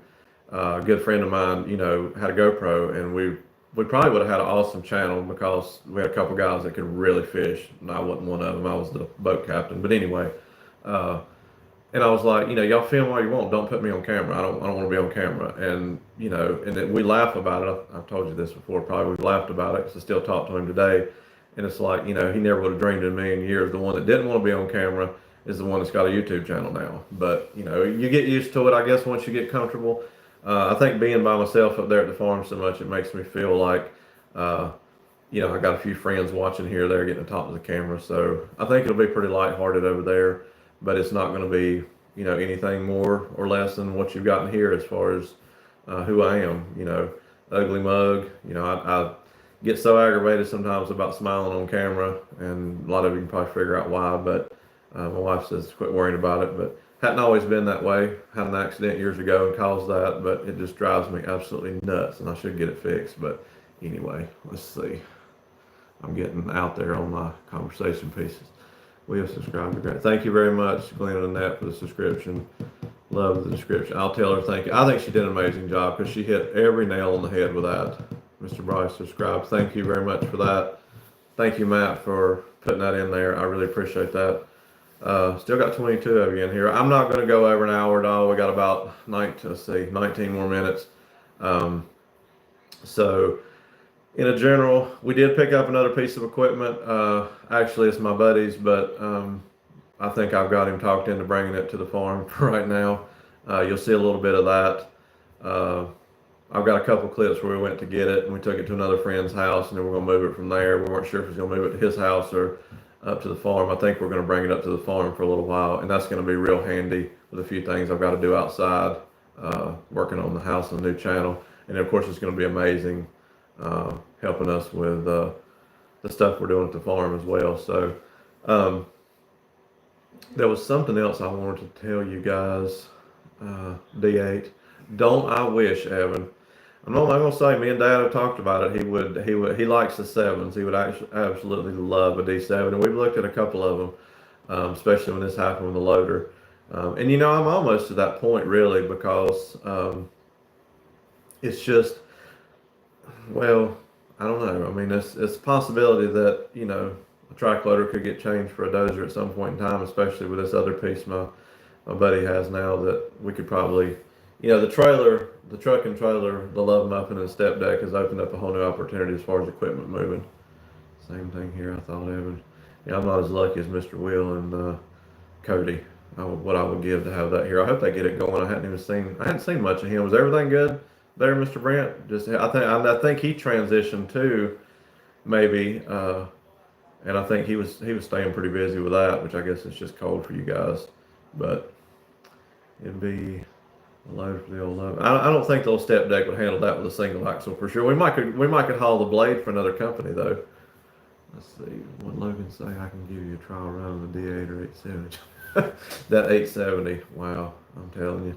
a good friend of mine, had a GoPro, and we probably would have had an awesome channel because we had a couple guys that could really fish. And I wasn't one of them. I was the boat captain. But anyway, uh, and I was like, y'all film all you want. Don't put me on camera. I don't want to be on camera. And and then we laugh about it. I've told you this before. Probably we laughed about it because I still talk to him today. And it's like, he never would have dreamed in a million years. The one that didn't want to be on camera is the one that's got a YouTube channel now. But you get used to it, I guess, once you get comfortable. I think being by myself up there at the farm so much, it makes me feel like, I got a few friends watching here, there, getting to talk to the camera. So I think it'll be pretty lighthearted over there, but it's not going to be, anything more or less than what you've gotten here as far as who I am. Ugly mug. I get so aggravated sometimes about smiling on camera, and a lot of you can probably figure out why. But my wife says quit worrying about it. But hadn't always been that way. Had an accident years ago and caused that, but it just drives me absolutely nuts, and I should get it fixed. But anyway, let's see. I'm getting out there on my conversation pieces. We have subscribed to Grange. Thank you very much, Glenn and Annette, for the subscription. Love the description. I'll tell her thank you. I think she did an amazing job because she hit every nail on the head with that. Mr. Bryce subscribed. Thank you very much for that. Thank you, Matt, for putting that in there. I really appreciate that. Still got 22 of you in here. I'm not going to go over an hour at all. We got about 19 more minutes. So in a general, we did pick up another piece of equipment. Actually, it's my buddy's, but I think I've got him talked into bringing it to the farm right now. You'll see a little bit of that. I've got a couple clips where we went to get it, and we took it to another friend's house, and then we're going to move it from there. We weren't sure if he was going to move it to his house or up to the farm. I think we're going to bring it up to the farm for a little while, and that's going to be real handy with a few things I've got to do outside, working on the house and the new channel. And of course, it's going to be amazing helping us with the stuff we're doing at the farm as well. So there was something else I wanted to tell you guys. D8. Don't I wish, Evan? I'm not gonna say me and Dad have talked about it. He likes the sevens. He would actually absolutely love a D7, and we've looked at a couple of them, especially when this happened with the loader. And I'm almost to that point really because it's just, well, I don't know. I mean, it's a possibility that a track loader could get changed for a dozer at some point in time, especially with this other piece my buddy has now that we could probably. The trailer, the truck and trailer, the Love Muffin and Step Deck has opened up a whole new opportunity as far as equipment moving. Same thing here, I thought, Evan. I'm not as lucky as Mr. Will and Cody. What I would give to have that here. I hope they get it going. I hadn't seen much of him. Was everything good there, Mr. Brent? I think he transitioned too, maybe, and I think he was staying pretty busy with that, which I guess is just cold for you guys, but it'd be. Load for the old love. I don't think the old step deck would handle that with a single axle for sure. We might could haul the blade for another company though. Let's see. What Logan say? I can give you a trial run of the D8 or 870. That 870. Wow, I'm telling you.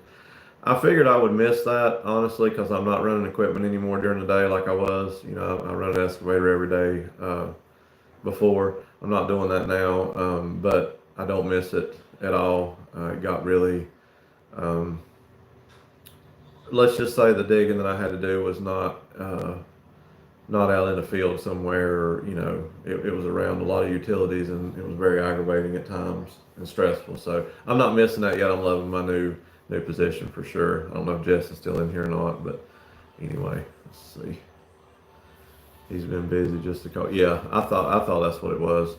I figured I would miss that honestly because I'm not running equipment anymore during the day like I was. I run an excavator every day before. I'm not doing that now, but I don't miss it at all. It got really. Let's just say the digging that I had to do was not out in a field somewhere, or it was around a lot of utilities, and it was very aggravating at times and stressful. So I'm not missing that yet. I'm loving my new position for sure. I don't know if Jess is still in here or not, but anyway, let's see. He's been busy just to call. Yeah, I thought that's what it was.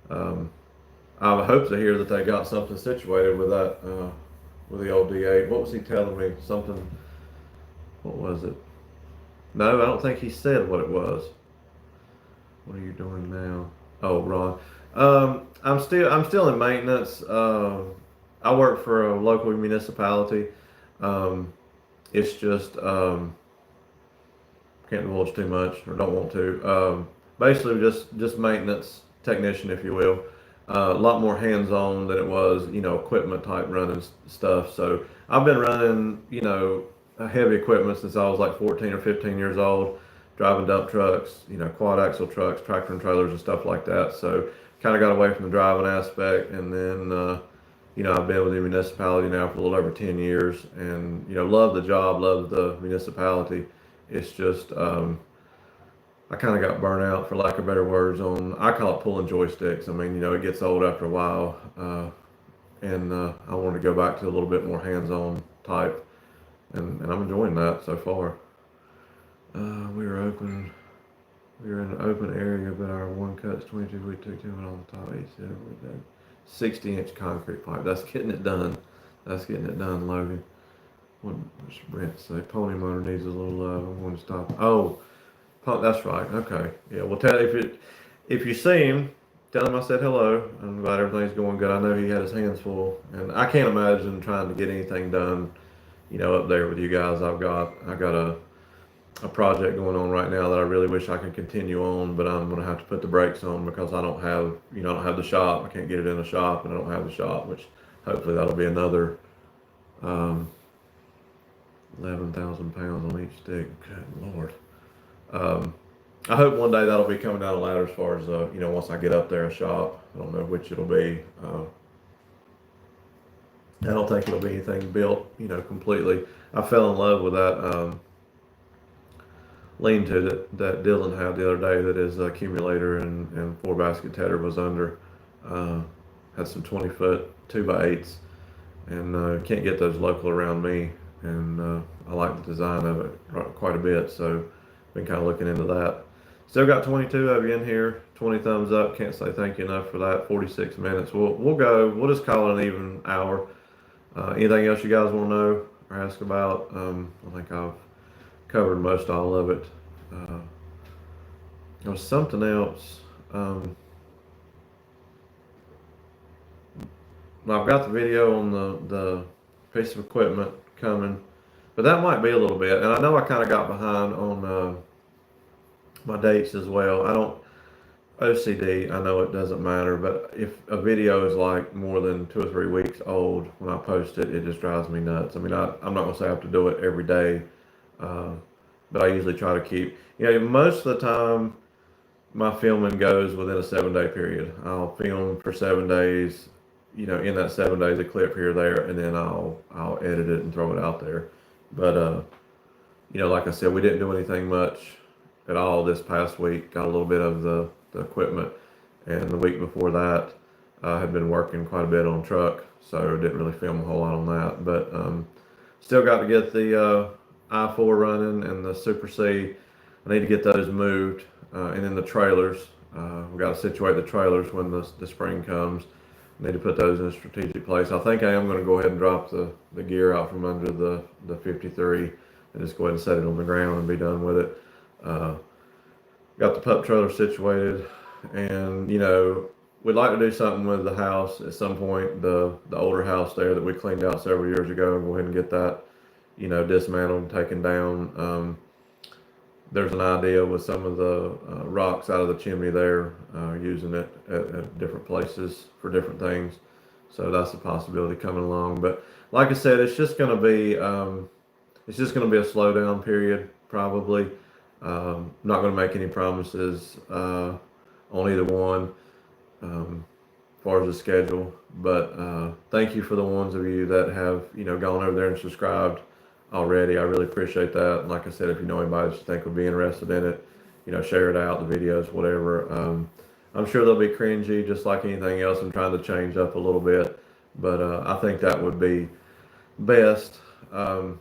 I hope to hear that they got something situated with that with the old D8. What was he telling me? Something. What was it? No, I don't think he said what it was. What are you doing now? Oh, Ron. I'm still in maintenance. I work for a local municipality. It's just can't divulge too much or don't want to. Basically, just maintenance technician, if you will. a lot more hands-on than it was, equipment type running stuff. So I've been running, heavy equipment since I was like 14 or 15 years old, driving dump trucks, quad axle trucks, tractor and trailers and stuff like that. So kind of got away from the driving aspect, and then, I've been with the municipality now for a little over 10 years, and, love the job, love the municipality. It's just, I kind of got burnt out, for lack of better words, on, I call it pulling joysticks. I mean, it gets old after a while, and I wanted to go back to a little bit more hands-on type, and I'm enjoying that so far. We were open. We were in an open area, but our one cut's 22. We took two on the top 87 with that 60-inch concrete pipe. That's getting it done. That's getting it done, Logan. What does Brent say? Pony motor needs a little love. I'm going to stop. Oh, that's right. Okay. Yeah. Well, tell if you see him, tell him I said hello. I'm glad everything's going good. I know he had his hands full, and I can't imagine trying to get anything done, up there with you guys. I got a project going on right now that I really wish I could continue on, but I'm going to have to put the brakes on because I don't have, I don't have the shop. I can't get it in the shop, and I don't have the shop, which hopefully that'll be another 11,000 pounds on each stick. Good Lord. I hope one day that'll be coming down the ladder as far as, once I get up there a shop. I don't know which it'll be. I don't think it'll be anything built, completely. I fell in love with that lean-to that Dylan had the other day that his accumulator and four basket tedder was under. Had some 20-foot 2x8s, and can't get those local around me. And I like the design of it quite a bit, so been kind of looking into that. Still got 22 of you in here. 20 thumbs up. Can't say thank you enough for that. 46 minutes. We'll go. We'll just call it an even hour. Anything else you guys want to know or ask about? I think I've covered most all of it. There was something else. I've got the video on the piece of equipment coming, but that might be a little bit. And I know I kind of got behind on my dates as well. I don't OCD. I know it doesn't matter, but if a video is like more than 2 or 3 weeks old when I post it, it just drives me nuts. I mean, I'm not gonna say I have to do it every day, but I usually try to keep. Most of the time, my filming goes within a 7-day period. I'll film for 7 days. In that 7 days, a clip here or there, and then I'll edit it and throw it out there. But like I said, we didn't do anything much at all this past week. Got a little bit of the equipment, and the week before that, I had been working quite a bit on truck, so didn't really film a whole lot on that. But still got to get the I-4 running and the Super C. I need to get those moved, and then the trailers. We got to situate the trailers when the spring comes. Need to put those in a strategic place. I think I am going to go ahead and drop the gear out from under the 53 and just go ahead and set it on the ground and be done with it. Got the pup trailer situated, and we'd like to do something with the house at some point. The older house there that we cleaned out several years ago, and go ahead and get that dismantled and taken down. There's an idea with some of the rocks out of the chimney there, using it at different places for different things. So that's a possibility coming along. But like I said, it's just going to be a slow down period probably. Not going to make any promises on either one as far as the schedule. But thank you for the ones of you that have gone over there and subscribed already. I really appreciate that. And like I said, if you know anybody that you think would be interested in it, share it out, the videos, whatever. I'm sure they'll be cringy just like anything else. I'm trying to change up a little bit, but I think that would be best, for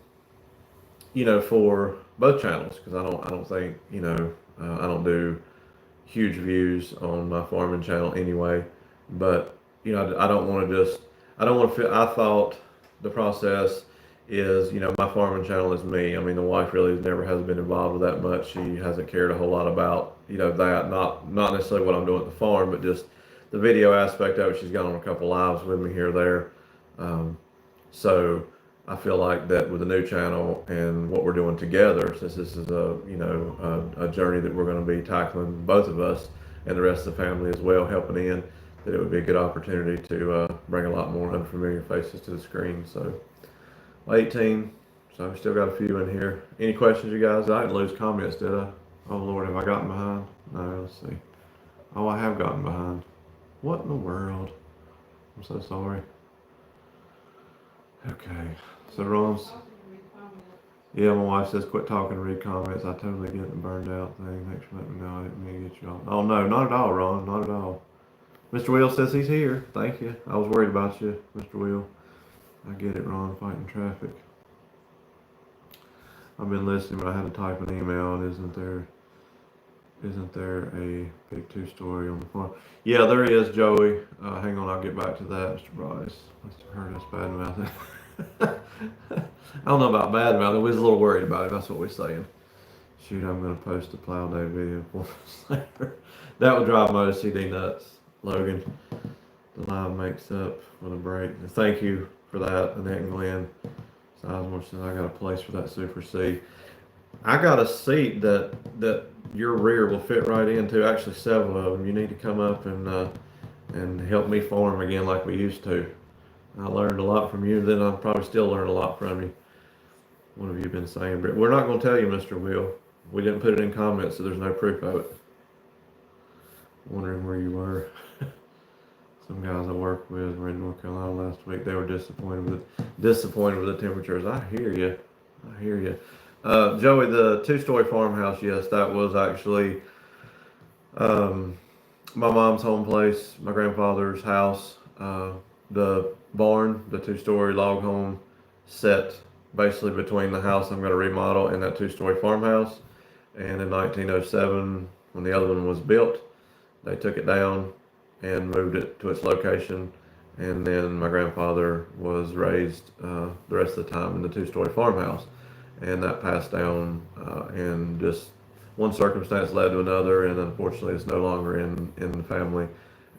both channels, because I don't think, I don't do huge views on my farming channel anyway. But I don't want to feel. I thought the process is, my farming channel is me. I mean, the wife really never has been involved with that much. She hasn't cared a whole lot about, that, not necessarily what I'm doing at the farm, but just the video aspect of it. She's gone on a couple lives with me here or there. So I feel like that with the new channel and what we're doing together, since this is a journey that we're going to be tackling, both of us and the rest of the family as well, helping in, that it would be a good opportunity to bring a lot more unfamiliar faces to the screen. So 18. So we still got a few in here. Any questions, you guys? I didn't lose comments, did I? Oh Lord, have I gotten behind? No, let's see. Oh, I have gotten behind. What in the world? I'm so sorry. Okay. So Ron's. Yeah, my wife says quit talking, read comments. I totally get the burned out thing. Thanks for letting me know. I didn't mean to get you all. Oh no, not at all, Ron. Not at all. Mr. Will says he's here. Thank you. I was worried about you, Mr. Will. I get it, Ron. Fighting traffic. I've been listening, but I had to type an email. And isn't there a big two-story on the farm? Yeah, there is, Joey. Hang on, I'll get back to that, Mr. Bryce. Must have heard us bad mouthing. I don't know about bad mouthing. We was a little worried about it. That's what we're saying. Shoot, I'm gonna post a plow day video for us later. That would drive most CD nuts, Logan. The live makes up for the break. Thank you for that, Annette and Glenn. Sizemore says I got a place for that Super C. I got a seat that your rear will fit right into. Actually, several of them. You need to come up and help me form again like we used to. I learned a lot from you. Then I'll probably still learn a lot from you. What have you been saying? But we're not going to tell you, Mr. Will. We didn't put it in comments, so there's no proof of it. Wondering where you were. Some guys I worked with were in North Carolina last week. They were disappointed with the temperatures. I hear you. I hear you. Joey, the two-story farmhouse, yes, that was actually my mom's home place, my grandfather's house. The barn, the two-story log home, set basically between the house I'm going to remodel and that two-story farmhouse. And in 1907, when the other one was built, they took it down and moved it to its location. And then my grandfather was raised the rest of the time in the two-story farmhouse. And that passed down, and just one circumstance led to another, and unfortunately, it's no longer in the family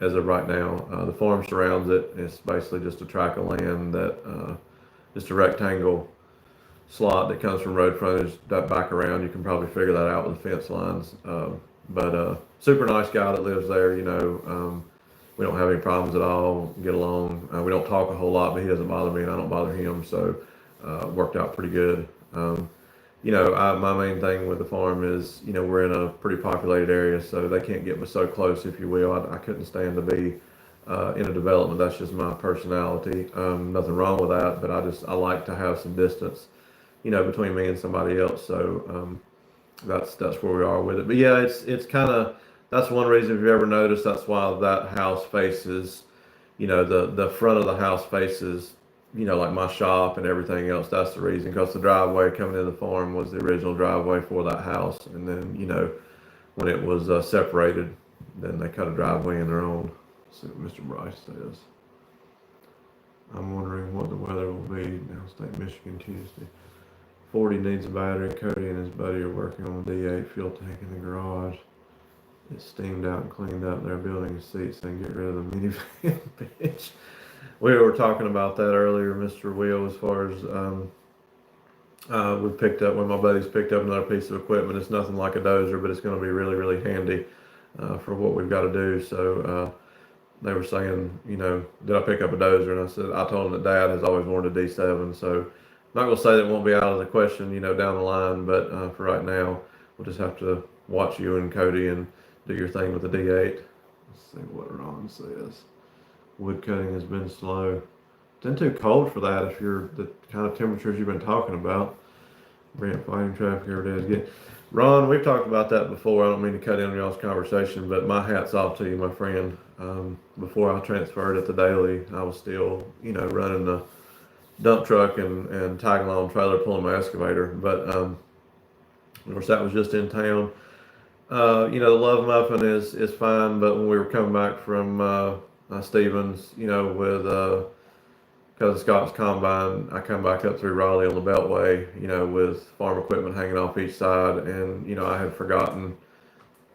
as of right now. The farm surrounds it. It's basically just a tract of land that just a rectangle slot that comes from road frontage that back around. You can probably figure that out with the fence lines. But super nice guy that lives there. We don't have any problems at all. Get along. We don't talk a whole lot, but he doesn't bother me, and I don't bother him. So worked out pretty good. My main thing with the farm is, we're in a pretty populated area, so they can't get me so close, if you will. I couldn't stand to be in a development. That's just my personality. Nothing wrong with that, but I like to have some distance, between me and somebody else. So that's where we are with it. But yeah, it's kind of, that's one reason, if you ever noticed, that's why that house faces, the front of the house faces, like my shop and everything else. That's the reason, because the driveway coming in the farm was the original driveway for that house. And then, when it was separated, then they cut a driveway in their own. See what Mr. Bryce says. I'm wondering what the weather will be downstate Michigan Tuesday. 40 needs a battery. Cody and his buddy are working on the D8 fuel tank in the garage. It's steamed out and cleaned up. They're building a seat so they can get rid of the minivan bitch. We were talking about that earlier, Mr. Wheel, as far as when my buddies picked up another piece of equipment. It's nothing like a dozer, but it's going to be really, really handy for what we've got to do. So they were saying, did I pick up a dozer? And I told them that Dad has always wanted a D7. So I'm not going to say that won't be out of the question, down the line. But for right now, we'll just have to watch you and Cody and do your thing with the D8. Let's see what Ron says. Wood cutting has been slow. It's been too cold for that if you're the kind of temperatures you've been talking about. Brent fighting traffic every day is good. Ron, we've talked about that before. I don't mean to cut in on y'all's conversation, but my hat's off to you, my friend. Before I transferred at the Daily, I was still, running the dump truck and tag along trailer pulling my excavator. But of course, that was just in town. The Love Muffin is fine, but when we were coming back from Stevens, with because of Scott's Combine, I come back up through Raleigh on the Beltway, with farm equipment hanging off each side, and I had forgotten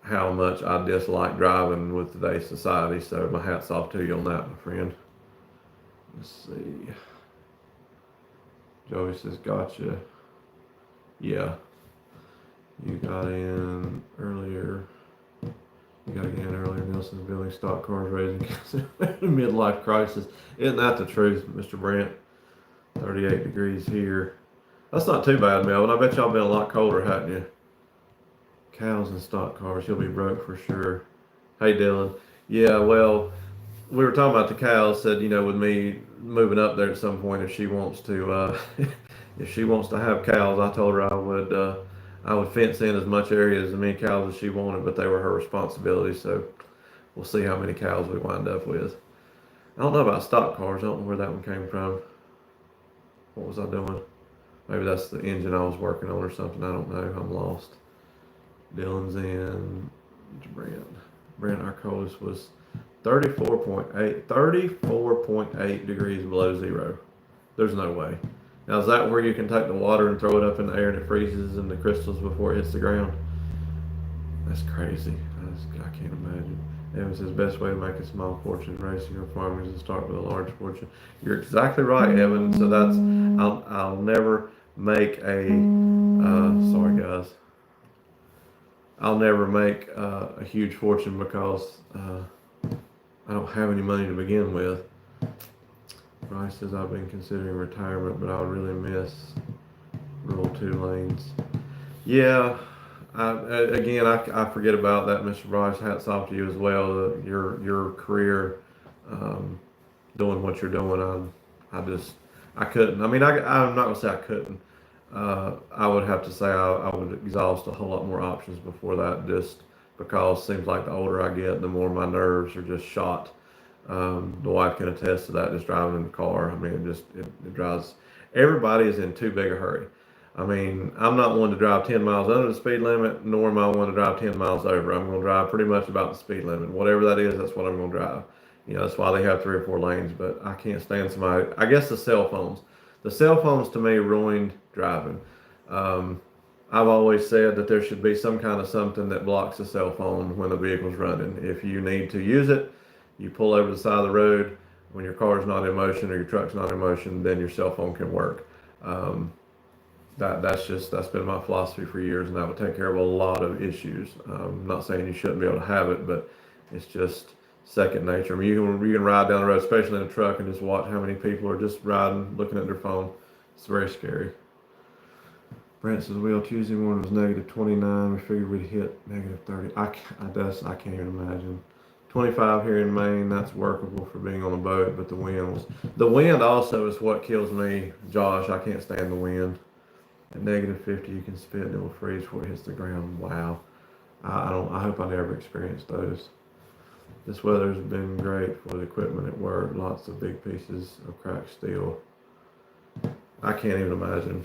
how much I dislike driving with today's society. So my hat's off to you on that, my friend. Let's see. Joey says, gotcha. Yeah. You got in earlier. We got again earlier. Nelson's building stock cars raising midlife crisis. Isn't that the truth, Mr. Brent? 38 degrees here. That's not too bad, Melvin. I bet y'all been a lot colder, haven't you? Cows and stock cars. You'll be broke for sure. Hey, Dylan. Yeah, well, we were talking about the cows. Said, with me moving up there at some point, if she wants to, if she wants to have cows, I told her I would fence in as much area as many cows as she wanted, but they were her responsibility. So we'll see how many cows we wind up with. I don't know about stock cars. I don't know where that one came from. What was I doing? Maybe that's the engine I was working on or something. I don't know. I'm lost. Dylan's in. Brent, our coldest was 34.8 degrees below zero. There's no way. Now, is that where you can take the water and throw it up in the air and it freezes in the crystals before it hits the ground? That's crazy. I can't imagine. Evan says best way to make a small fortune racing or farming is to start with a large fortune. You're exactly right, Evan. So I'll never make a sorry guys. I'll never make a huge fortune because I don't have any money to begin with. Bryce says I've been considering retirement, but I'll really miss rural 2 lanes. Yeah, I forget about that, Mr. Bryce. Hats off to you as well. Your career, doing what you're doing. I couldn't. I mean, I'm not gonna say I couldn't. I would have to say I would exhaust a whole lot more options before that, just because it seems like the older I get, the more my nerves are just shot. The wife can attest to that, just driving in the car. I mean, it drives, everybody is in too big a hurry. I mean, I'm not one to drive 10 miles under the speed limit, nor am I one to drive 10 miles over. I'm going to drive pretty much about the speed limit. Whatever that is, that's what I'm going to drive. That's why they have 3 or 4 lanes, but I can't stand somebody. I guess the cell phones. The cell phones to me ruined driving. I've always said that there should be some kind of something that blocks the cell phone when the vehicle's running. If you need to use it, you pull over the side of the road. When your car's not in motion or your truck's not in motion, then your cell phone can work. That's been my philosophy for years, and that would take care of a lot of issues. I'm not saying you shouldn't be able to have it, but it's just second nature. I mean, you can ride down the road, especially in a truck, and just watch how many people are just riding, looking at their phone. It's very scary. Brent says, well, Tuesday morning was negative 29. We figured we'd hit negative 30. I can't even imagine. 25 here in Maine, that's workable for being on a boat, but the wind also is what kills me, Josh. I can't stand the wind. At negative 50, you can spit and it will freeze before it hits the ground. Wow. I hope I never experience those. This weather's been great for the equipment at work. Lots of big pieces of cracked steel. I can't even imagine.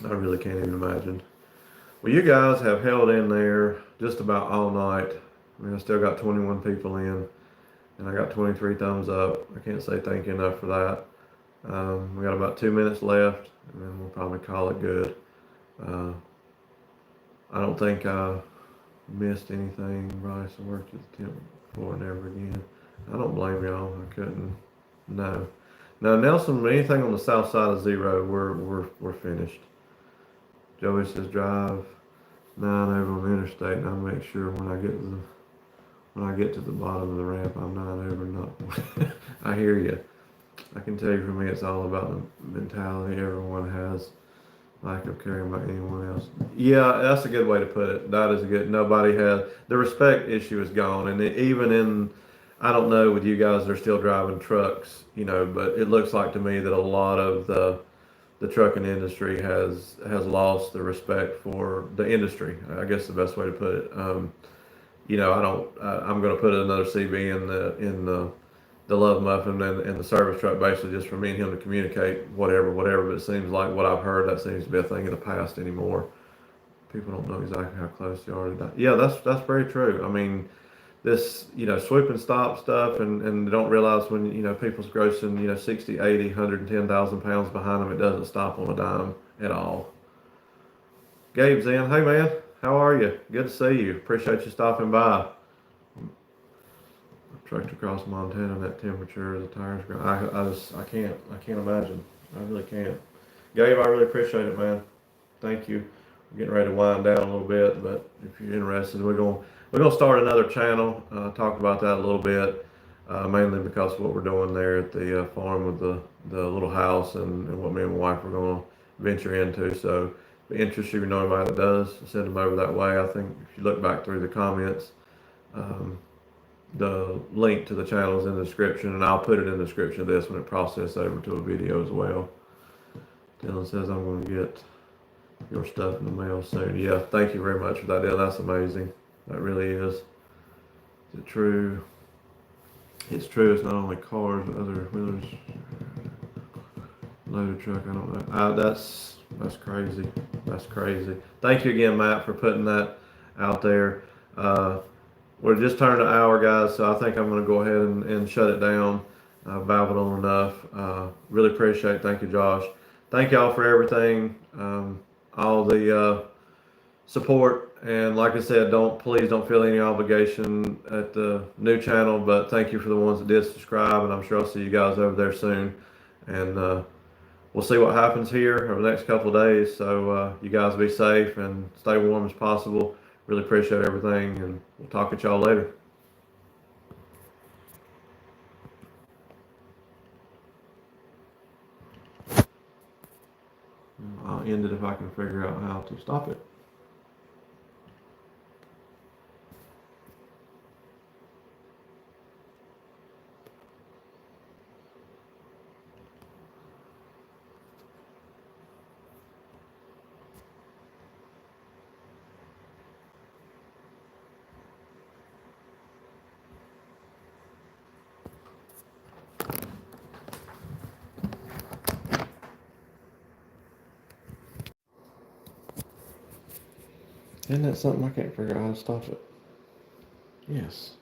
I really can't even imagine. Well, you guys have held in there just about all night. I mean, I still got 21 people in, and I got 23 thumbs up. I can't say thank you enough for that. We got about 2 minutes left, and then we'll probably call it good. I don't think I missed anything. Bryce, I worked at the temp before, never again. I don't blame y'all. I couldn't. No. Now, Nelson, anything on the south side of zero, we're finished. Joey says drive 9 over on the interstate, and I'll make sure when I get to the bottom of the ramp, I'm 9 over. Not. I hear you. I can tell you, for me, it's all about the mentality everyone has, lack of caring about anyone else. Yeah, that's a good way to put it. That is a good. Nobody has the respect issue is gone, and even in, I don't know with you guys, they're still driving trucks, but it looks like to me that a lot of the trucking industry has lost the respect for the industry. I guess the best way to put it. I don't. I'm going to put another CB in the love muffin and the service truck, basically just for me and him to communicate whatever. But it seems like what I've heard, that seems to be a thing of the past anymore. People don't know exactly how close they are to that. Yeah, that's very true. I mean, this, swoop and stop stuff, and they don't realize when, people's grossing, 60, 80, 110,000 pounds behind them, it doesn't stop on a dime at all. Gabe's in. Hey, man, how are you? Good to see you. Appreciate you stopping by. Trucked across Montana in that temperature, the tires ground. I can't imagine. I really can't. Gabe, I really appreciate it, man. Thank you. getting ready to wind down a little bit, but if you're interested, we're gonna start another channel. Talk about that a little bit, mainly because of what we're doing there at the farm with the little house and what me and my wife are gonna venture into. So, if you're interested, you know anybody that does, send them over that way. I think if you look back through the comments, um, the link to the channel is in the description, and I'll put it in the description of this when it processes over to a video as well. Dylan says I'm going to get your stuff in the mail soon. Yeah, thank you very much for that, Dylan. That's amazing. That really is. Is it true? It's true. It's not only cars, but other wheelers. Loaded truck. I don't know. That's crazy. That's crazy. Thank you again, Matt, for putting that out there. We're just turned an hour, guys, so I think I'm going to go ahead and shut it down. Babbled on enough. Really appreciate it. Thank you, Josh. Thank y'all for everything, all the support. And like I said, please don't feel any obligation at the new channel, but thank you for the ones that did subscribe, and I'm sure I'll see you guys over there soon. And we'll see what happens here over the next couple of days. So you guys be safe and stay warm as possible. Really appreciate everything, and we'll talk at y'all later. I'll end it if I can figure out how to stop it. Isn't that something I can't figure out how to stop it? Yes.